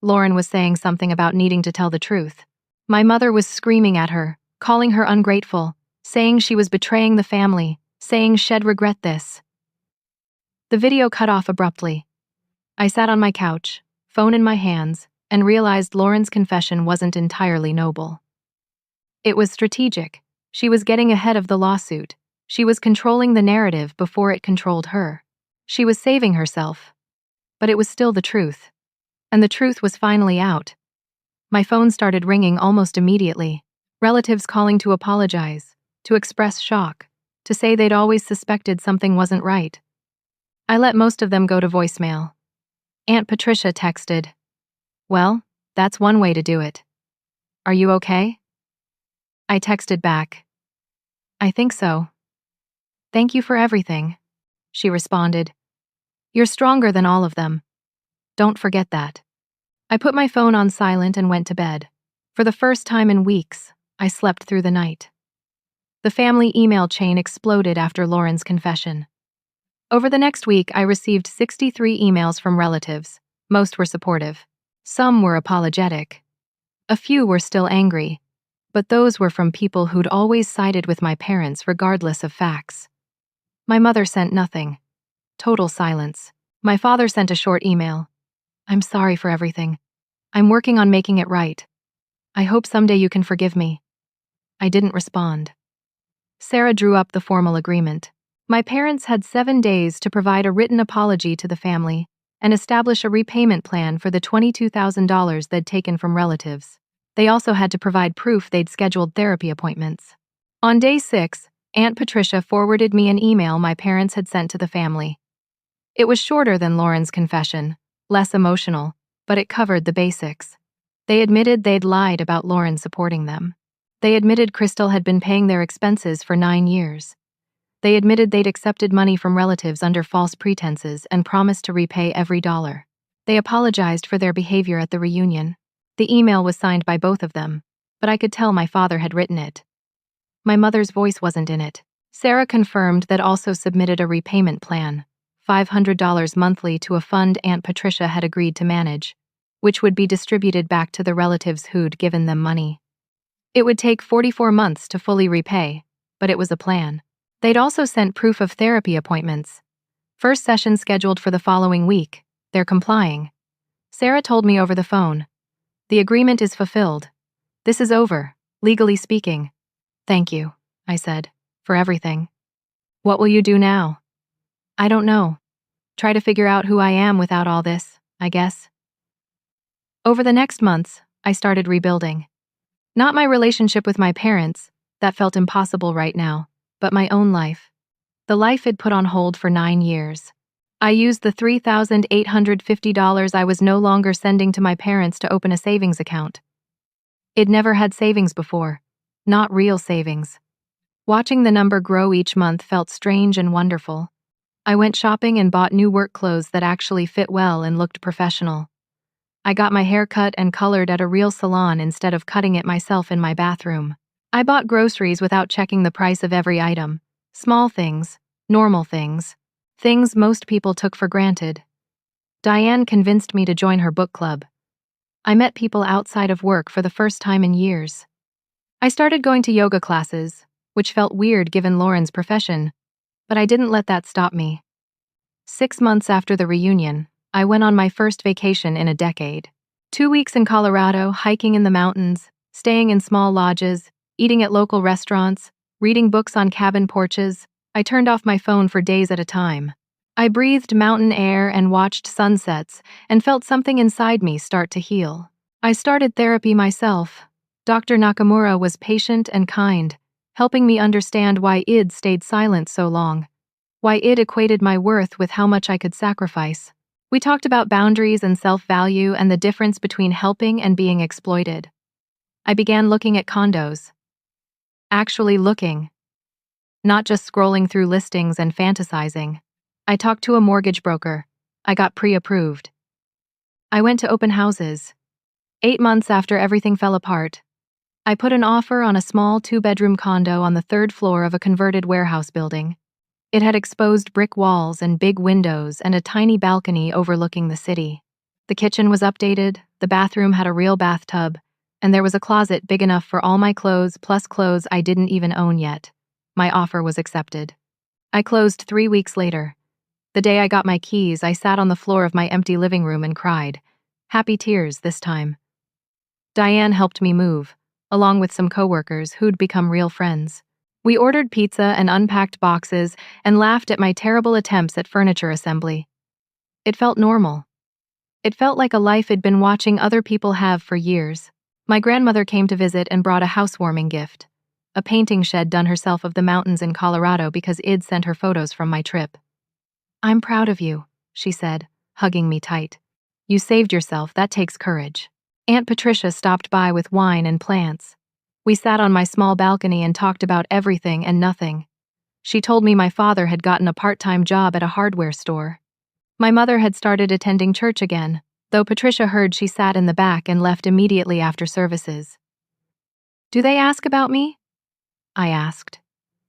S1: Lauren was saying something about needing to tell the truth. My mother was screaming at her, calling her ungrateful, saying she was betraying the family, saying she'd regret this. The video cut off abruptly. I sat on my couch, phone in my hands, and realized Lauren's confession wasn't entirely noble. It was strategic. She was getting ahead of the lawsuit. She was controlling the narrative before it controlled her. She was saving herself. But it was still the truth. And the truth was finally out. My phone started ringing almost immediately. Relatives calling to apologize, to express shock, to say they'd always suspected something wasn't right. I let most of them go to voicemail. Aunt Patricia texted, "Well, that's one way to do it. Are you okay?" I texted back, "I think so. Thank you for everything," she responded. "You're stronger than all of them. Don't forget that." I put my phone on silent and went to bed. For the first time in weeks, I slept through the night. The family email chain exploded after Lauren's confession. Over the next week, I received 63 emails from relatives. Most were supportive. Some were apologetic. A few were still angry, but those were from people who'd always sided with my parents regardless of facts. My mother sent nothing. Total silence. My father sent a short email. "I'm sorry for everything. I'm working on making it right. I hope someday you can forgive me." I didn't respond. Sarah drew up the formal agreement. My parents had 7 days to provide a written apology to the family and establish a repayment plan for the $22,000 they'd taken from relatives. They also had to provide proof they'd scheduled therapy appointments. On day 6, Aunt Patricia forwarded me an email my parents had sent to the family. It was shorter than Lauren's confession, less emotional, but it covered the basics. They admitted they'd lied about Lauren supporting them. They admitted Crystal had been paying their expenses for 9 years. They admitted they'd accepted money from relatives under false pretenses and promised to repay every dollar. They apologized for their behavior at the reunion. The email was signed by both of them, but I could tell my father had written it. My mother's voice wasn't in it. Sarah confirmed that also submitted a repayment plan, $500 monthly to a fund Aunt Patricia had agreed to manage, which would be distributed back to the relatives who'd given them money. It would take 44 months to fully repay, but it was a plan. They'd also sent proof of therapy appointments. First session scheduled for the following week. They're complying. Sarah told me over the phone. The agreement is fulfilled. This is over, legally speaking. Thank you, I said, for everything. What will you do now? I don't know. Try to figure out who I am without all this, I guess. Over the next months, I started rebuilding. Not my relationship with my parents, that felt impossible right now, but my own life. The life I'd put on hold for 9 years. I used the $3,850 I was no longer sending to my parents to open a savings account. I'd never had savings before, not real savings. Watching the number grow each month felt strange and wonderful. I went shopping and bought new work clothes that actually fit well and looked professional. I got my hair cut and colored at a real salon instead of cutting it myself in my bathroom. I bought groceries without checking the price of every item. Small things, normal things, things most people took for granted. Diane convinced me to join her book club. I met people outside of work for the first time in years. I started going to yoga classes, which felt weird given Lauren's profession, but I didn't let that stop me. 6 months after the reunion, I went on my first vacation in a decade. 2 weeks in Colorado, hiking in the mountains, staying in small lodges, eating at local restaurants, reading books on cabin porches. I turned off my phone for days at a time. I breathed mountain air and watched sunsets and felt something inside me start to heal. I started therapy myself. Dr. Nakamura was patient and kind, helping me understand why I'd stayed silent so long, why I'd equated my worth with how much I could sacrifice. We talked about boundaries and self-value and the difference between helping and being exploited. I began looking at condos. Actually looking. Not just scrolling through listings and fantasizing. I talked to a mortgage broker. I got pre-approved. I went to open houses. 8 months after everything fell apart, I put an offer on a small 2-bedroom condo on the 3rd floor of a converted warehouse building. It had exposed brick walls and big windows and a tiny balcony overlooking the city. The kitchen was updated, the bathroom had a real bathtub, and there was a closet big enough for all my clothes plus clothes I didn't even own yet. My offer was accepted. I closed 3 weeks later. The day I got my keys, I sat on the floor of my empty living room and cried. Happy tears this time. Diane helped me move, along with some coworkers who'd become real friends. We ordered pizza and unpacked boxes and laughed at my terrible attempts at furniture assembly. It felt normal. It felt like a life I'd been watching other people have for years. My grandmother came to visit and brought a housewarming gift. A painting she'd done herself of the mountains in Colorado because I'd sent her photos from my trip. I'm proud of you, she said, hugging me tight. You saved yourself, that takes courage. Aunt Patricia stopped by with wine and plants. We sat on my small balcony and talked about everything and nothing. She told me my father had gotten a part-time job at a hardware store. My mother had started attending church again, though Patricia heard she sat in the back and left immediately after services. Do they ask about me? I asked.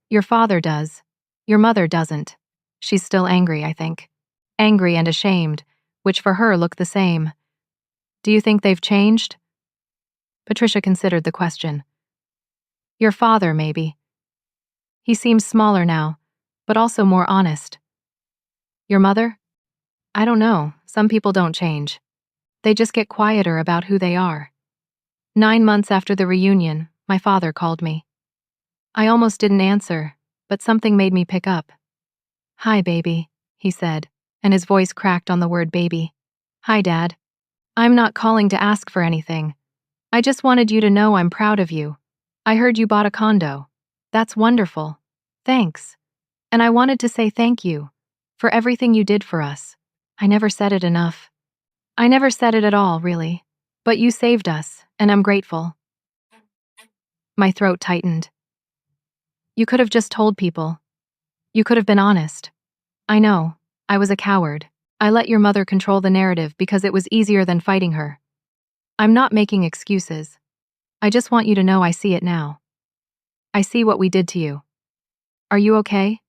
S1: Your father does. Your mother doesn't. She's still angry, I think. Angry and ashamed, which for her look the same. Do you think they've changed? Patricia considered the question. Your father, maybe. He seems smaller now, but also more honest. Your mother? I don't know. Some people don't change. They just get quieter about who they are. 9 months after the reunion, my father called me. I almost didn't answer, but something made me pick up. Hi, baby, he said, and his voice cracked on the word baby. Hi, Dad. I'm not calling to ask for anything. I just wanted you to know I'm proud of you. I heard you bought a condo. That's wonderful. Thanks. And I wanted to say thank you for everything you did for us. I never said it enough. I never said it at all, really. But you saved us, and I'm grateful. My throat tightened. You could have just told people. You could have been honest. I know. I was a coward. I let your mother control the narrative because it was easier than fighting her. I'm not making excuses. I just want you to know I see it now. I see what we did to you. Are you okay?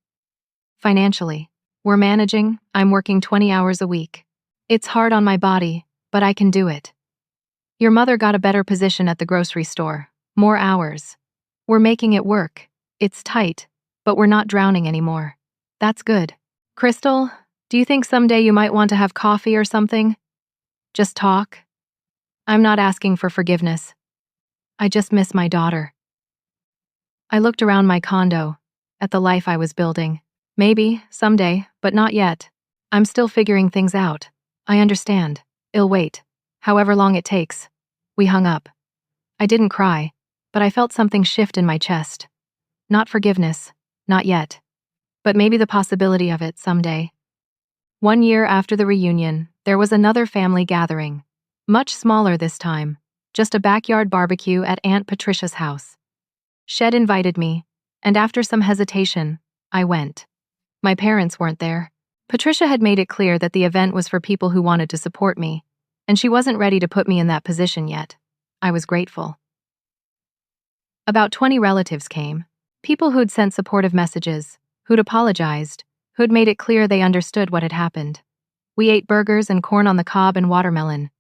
S1: Financially, we're managing. I'm working 20 hours a week. It's hard on my body, but I can do it. Your mother got a better position at the grocery store. More hours. We're making it work. It's tight, but we're not drowning anymore. That's good. Crystal, do you think someday you might want to have coffee or something? Just talk? I'm not asking for forgiveness. I just miss my daughter. I looked around my condo, at the life I was building. Maybe, someday, but not yet. I'm still figuring things out. I understand. I'll wait. However long it takes. We hung up. I didn't cry, but I felt something shift in my chest. Not forgiveness, not yet. But maybe the possibility of it someday. 1 year after the reunion, there was another family gathering. Much smaller this time. Just a backyard barbecue at Aunt Patricia's house. Shed invited me, and after some hesitation, I went. My parents weren't there. Patricia had made it clear that the event was for people who wanted to support me, and she wasn't ready to put me in that position yet. I was grateful. About 20 relatives came. People who'd sent supportive messages, who'd apologized, who'd made it clear they understood what had happened. We ate burgers and corn on the cob and watermelon.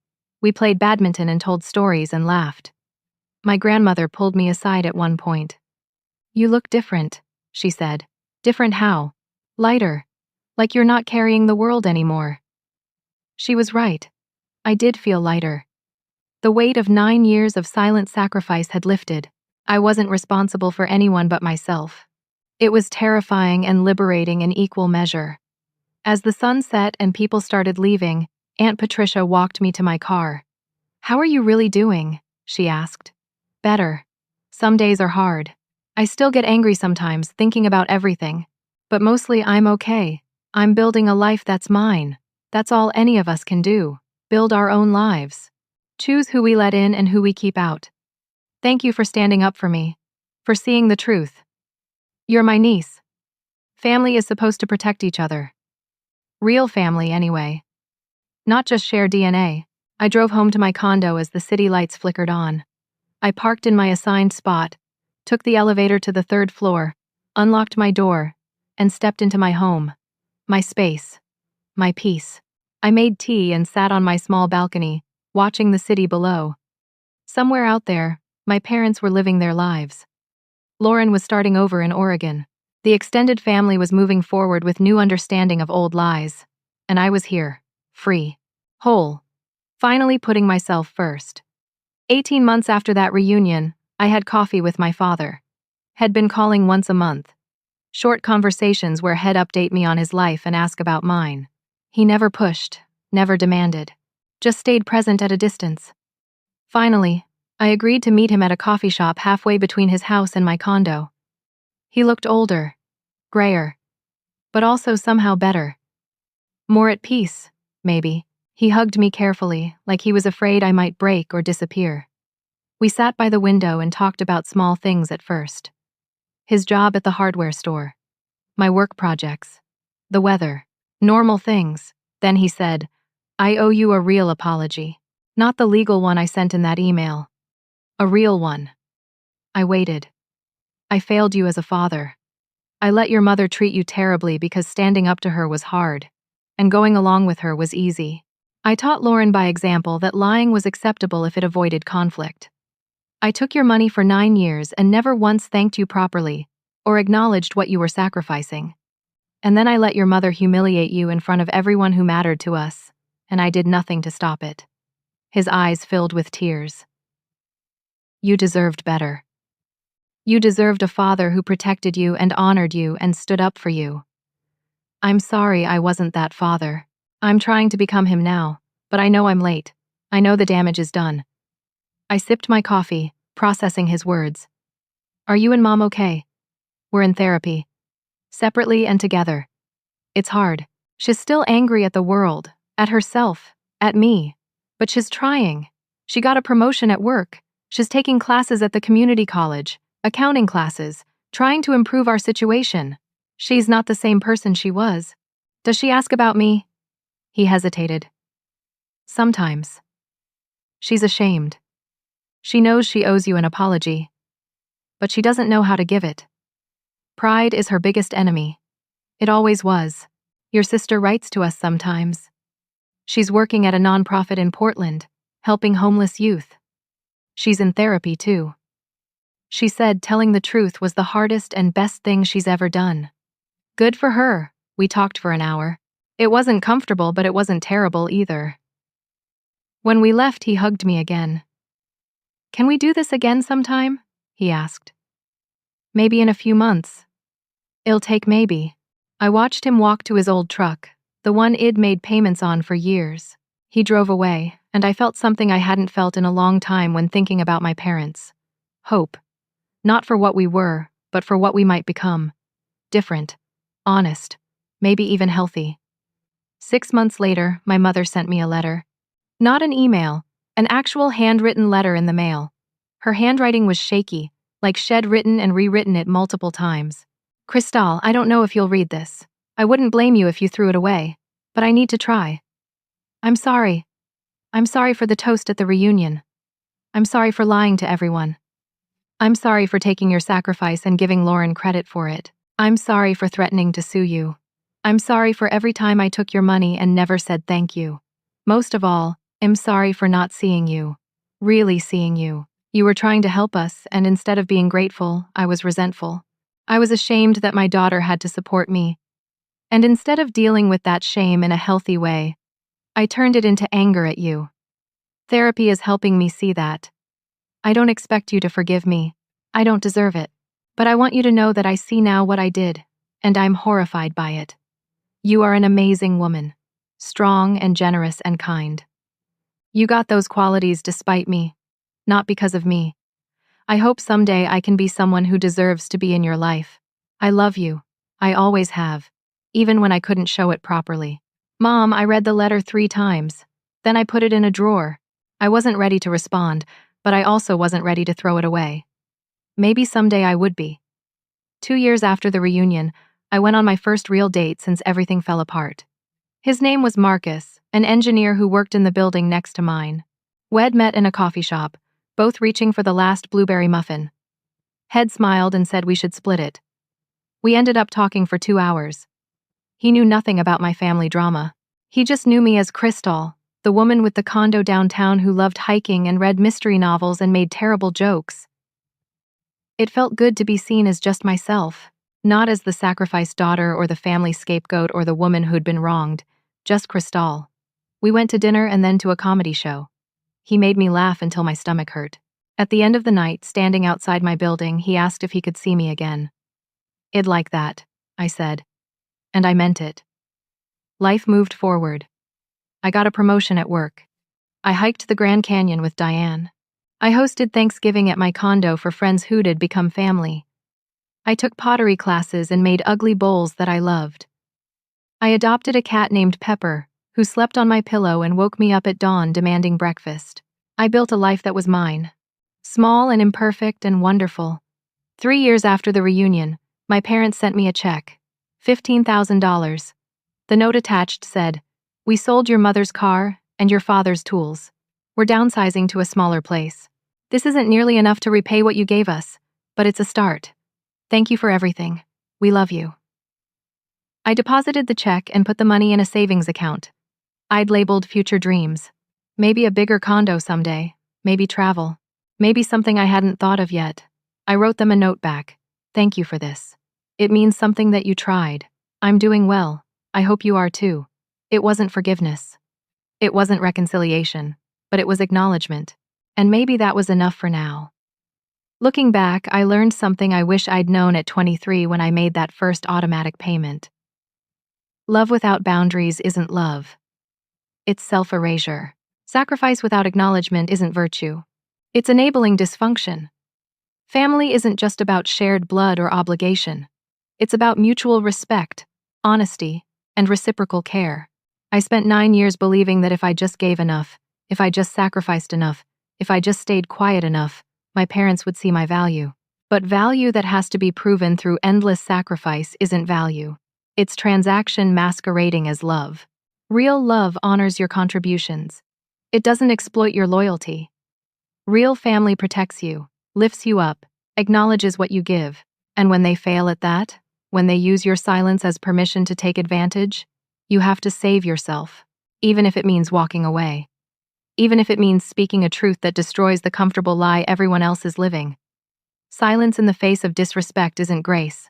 S1: We played badminton and told stories and laughed. My grandmother pulled me aside at one point. "You look different," she said. "Different how?" "Lighter. Like you're not carrying the world anymore." She was right. I did feel lighter. The weight of 9 years of silent sacrifice had lifted. I wasn't responsible for anyone but myself. It was terrifying and liberating in equal measure. As the sun set and people started leaving, Aunt Patricia walked me to my car. "How are you really doing?" she asked. "Better. Some days are hard. I still get angry sometimes, thinking about everything. But mostly I'm okay. I'm building a life that's mine. That's all any of us can do. Build our own lives. Choose who we let in and who we keep out. Thank you for standing up for me. For seeing the truth. You're my niece. Family is supposed to protect each other. Real family, anyway. Not just share DNA." I drove home to my condo as the city lights flickered on. I parked in my assigned spot, took the elevator to the 3rd floor, unlocked my door, and stepped into my home. My space. My peace. I made tea and sat on my small balcony, watching the city below. Somewhere out there, my parents were living their lives. Lauren was starting over in Oregon. The extended family was moving forward with new understanding of old lies. And I was here, free, whole, finally putting myself first. 18 months after that reunion, I had coffee with my father. Had been calling once a month. Short conversations where he'd update me on his life and ask about mine. He never pushed, never demanded. Just stayed present at a distance. Finally, I agreed to meet him at a coffee shop halfway between his house and my condo. He looked older, grayer, but also somehow better. More at peace, maybe. He hugged me carefully, like he was afraid I might break or disappear. We sat by the window and talked about small things at first. His job at the hardware store. My work projects. The weather. Normal things. Then he said, "I owe you a real apology. Not the legal one I sent in that email. A real one." I waited. "I failed you as a father. I let your mother treat you terribly because standing up to her was hard, and going along with her was easy. I taught Lauren by example that lying was acceptable if it avoided conflict. I took your money for 9 years and never once thanked you properly, or acknowledged what you were sacrificing. And then I let your mother humiliate you in front of everyone who mattered to us, and I did nothing to stop it." His eyes filled with tears. "You deserved better. You deserved a father who protected you and honored you and stood up for you. I'm sorry I wasn't that father. I'm trying to become him now, but I know I'm late. I know the damage is done." I sipped my coffee, processing his words. "Are you and Mom okay?" "We're in therapy. Separately and together. It's hard. She's still angry at the world, at herself, at me. But she's trying. She got a promotion at work. She's taking classes at the community college, accounting classes, trying to improve our situation. She's not the same person she was. Does she ask about me?" He hesitated. "Sometimes. She's ashamed. She knows she owes you an apology. But she doesn't know how to give it. Pride is her biggest enemy. It always was. Your sister writes to us sometimes. She's working at a nonprofit in Portland, helping homeless youth. She's in therapy too. She said telling the truth was the hardest and best thing she's ever done. Good for her. We talked for an hour. It wasn't comfortable, but it wasn't terrible either. When we left, he hugged me again. Can we do this again sometime? He asked. Maybe in a few months. It'll take maybe. I watched him walk to his old truck, the one I'd made payments on for years. He drove away, and I felt something I hadn't felt in a long time when thinking about my parents. Hope. Not for what we were, but for what we might become. Different. Honest. Maybe even healthy. 6 months later, my mother sent me a letter. Not an email, an actual handwritten letter in the mail. Her handwriting was shaky, like she'd written and rewritten it multiple times. Crystal, I don't know if you'll read this. I wouldn't blame you if you threw it away, but I need to try. I'm sorry. I'm sorry for the toast at the reunion. I'm sorry for lying to everyone. I'm sorry for taking your sacrifice and giving Lauren credit for it. I'm sorry for threatening to sue you. I'm sorry for every time I took your money and never said thank you. Most of all, I'm sorry for not seeing you. Really seeing you. You were trying to help us, and instead of being grateful, I was resentful. I was ashamed that my daughter had to support me. And instead of dealing with that shame in a healthy way, I turned it into anger at you. Therapy is helping me see that. I don't expect you to forgive me. I don't deserve it. But I want you to know that I see now what I did, and I'm horrified by it. You are an amazing woman. Strong and generous and kind. You got those qualities despite me, not because of me. I hope someday I can be someone who deserves to be in your life. I love you. I always have, even when I couldn't show it properly. Mom, I read the letter 3 times. Then I put it in a drawer. I wasn't ready to respond, but I also wasn't ready to throw it away. Maybe someday I would be. 2 years after the reunion, I went on my first real date since everything fell apart. His name was Marcus, an engineer who worked in the building next to mine. We'd met in a coffee shop, both reaching for the last blueberry muffin. Head smiled and said we should split it. We ended up talking for 2 hours. He knew nothing about my family drama. He just knew me as Crystal, the woman with the condo downtown who loved hiking and read mystery novels and made terrible jokes. It felt good to be seen as just myself, not as the sacrificed daughter or the family scapegoat or the woman who'd been wronged, just Crystal. We went to dinner and then to a comedy show. He made me laugh until my stomach hurt. At the end of the night, standing outside my building, he asked if he could see me again. I'd like that, I said. And I meant it. Life moved forward. I got a promotion at work. I hiked the Grand Canyon with Diane. I hosted Thanksgiving at my condo for friends who'd become family. I took pottery classes and made ugly bowls that I loved. I adopted a cat named Pepper, who slept on my pillow and woke me up at dawn demanding breakfast. I built a life that was mine. Small and imperfect and wonderful. 3 years after the reunion, my parents sent me a check. $15,000. The note attached said, "We sold your mother's car and your father's tools. We're downsizing to a smaller place. This isn't nearly enough to repay what you gave us, but it's a start. Thank you for everything. We love you." I deposited the check and put the money in a savings account. I'd labeled future dreams. Maybe a bigger condo someday. Maybe travel. Maybe something I hadn't thought of yet. I wrote them a note back. "Thank you for this. It means something that you tried. I'm doing well. I hope you are too." It wasn't forgiveness. It wasn't reconciliation, but it was acknowledgement. And maybe that was enough for now. Looking back, I learned something I wish I'd known at 23 when I made that first automatic payment. Love without boundaries isn't love. It's self-erasure. Sacrifice without acknowledgement isn't virtue. It's enabling dysfunction. Family isn't just about shared blood or obligation. It's about mutual respect, honesty, and reciprocal care. I spent 9 years believing that if I just gave enough, if I just sacrificed enough, if I just stayed quiet enough, my parents would see my value. But value that has to be proven through endless sacrifice isn't value. It's transaction masquerading as love. Real love honors your contributions. It doesn't exploit your loyalty. Real family protects you, lifts you up, acknowledges what you give. And when they fail at that, when they use your silence as permission to take advantage, you have to save yourself, even if it means walking away. Even if it means speaking a truth that destroys the comfortable lie everyone else is living. Silence in the face of disrespect isn't grace.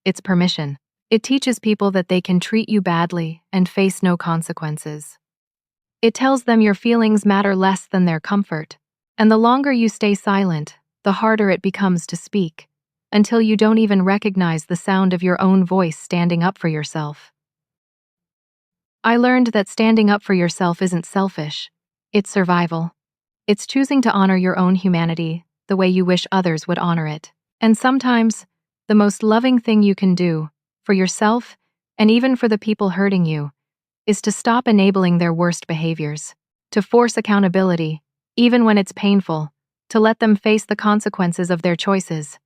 S1: It's permission. It teaches people that they can treat you badly and face no consequences. It tells them your feelings matter less than their comfort. And the longer you stay silent, the harder it becomes to speak, until you don't even recognize the sound of your own voice standing up for yourself. I learned that standing up for yourself isn't selfish. It's survival. It's choosing to honor your own humanity the way you wish others would honor it. And sometimes, the most loving thing you can do, for yourself and even for the people hurting you, is to stop enabling their worst behaviors, to force accountability, even when it's painful, to let them face the consequences of their choices.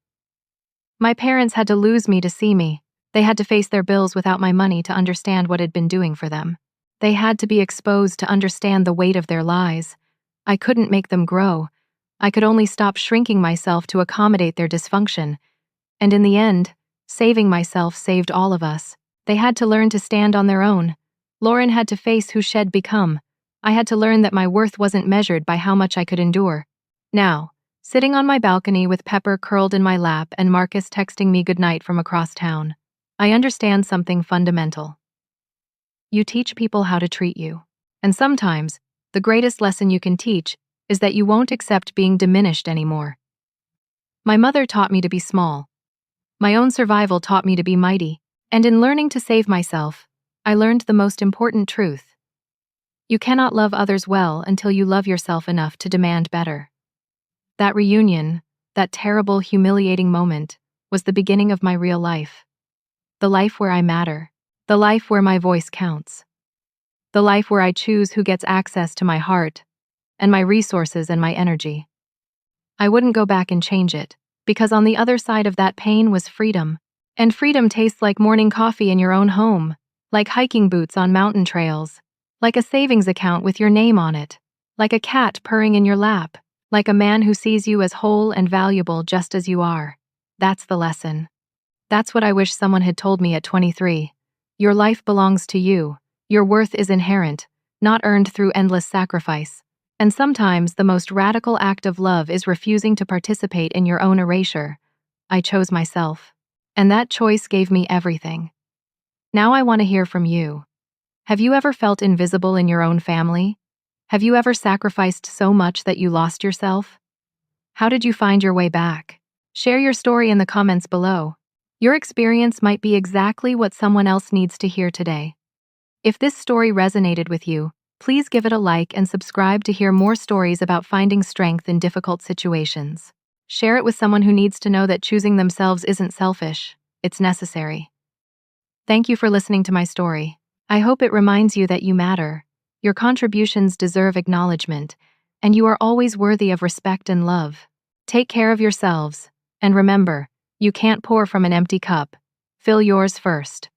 S1: My parents had to lose me to see me. They had to face their bills without my money to understand what I'd been doing for them. They had to be exposed to understand the weight of their lies. I couldn't make them grow. I could only stop shrinking myself to accommodate their dysfunction. And in the end, saving myself saved all of us. They had to learn to stand on their own. Lauren had to face who she'd become. I had to learn that my worth wasn't measured by how much I could endure. Now, sitting on my balcony with Pepper curled in my lap and Marcus texting me goodnight from across town, I understand something fundamental. You teach people how to treat you. And sometimes, the greatest lesson you can teach is that you won't accept being diminished anymore. My mother taught me to be small. My own survival taught me to be mighty. And in learning to save myself, I learned the most important truth. You cannot love others well until you love yourself enough to demand better. That reunion, that terrible, humiliating moment, was the beginning of my real life. The life where I matter. The life where my voice counts. The life where I choose who gets access to my heart, and my resources and my energy. I wouldn't go back and change it, because on the other side of that pain was freedom. And freedom tastes like morning coffee in your own home, like hiking boots on mountain trails, like a savings account with your name on it, like a cat purring in your lap, like a man who sees you as whole and valuable just as you are. That's the lesson. That's what I wish someone had told me at 23. Your life belongs to you. Your worth is inherent, not earned through endless sacrifice. And sometimes the most radical act of love is refusing to participate in your own erasure. I chose myself. And that choice gave me everything. Now I want to hear from you. Have you ever felt invisible in your own family? Have you ever sacrificed so much that you lost yourself? How did you find your way back? Share your story in the comments below. Your experience might be exactly what someone else needs to hear today. If this story resonated with you, please give it a like and subscribe to hear more stories about finding strength in difficult situations. Share it with someone who needs to know that choosing themselves isn't selfish, it's necessary. Thank you for listening to my story. I hope it reminds you that you matter. Your contributions deserve acknowledgement, and you are always worthy of respect and love. Take care of yourselves, and remember, you can't pour from an empty cup. Fill yours first.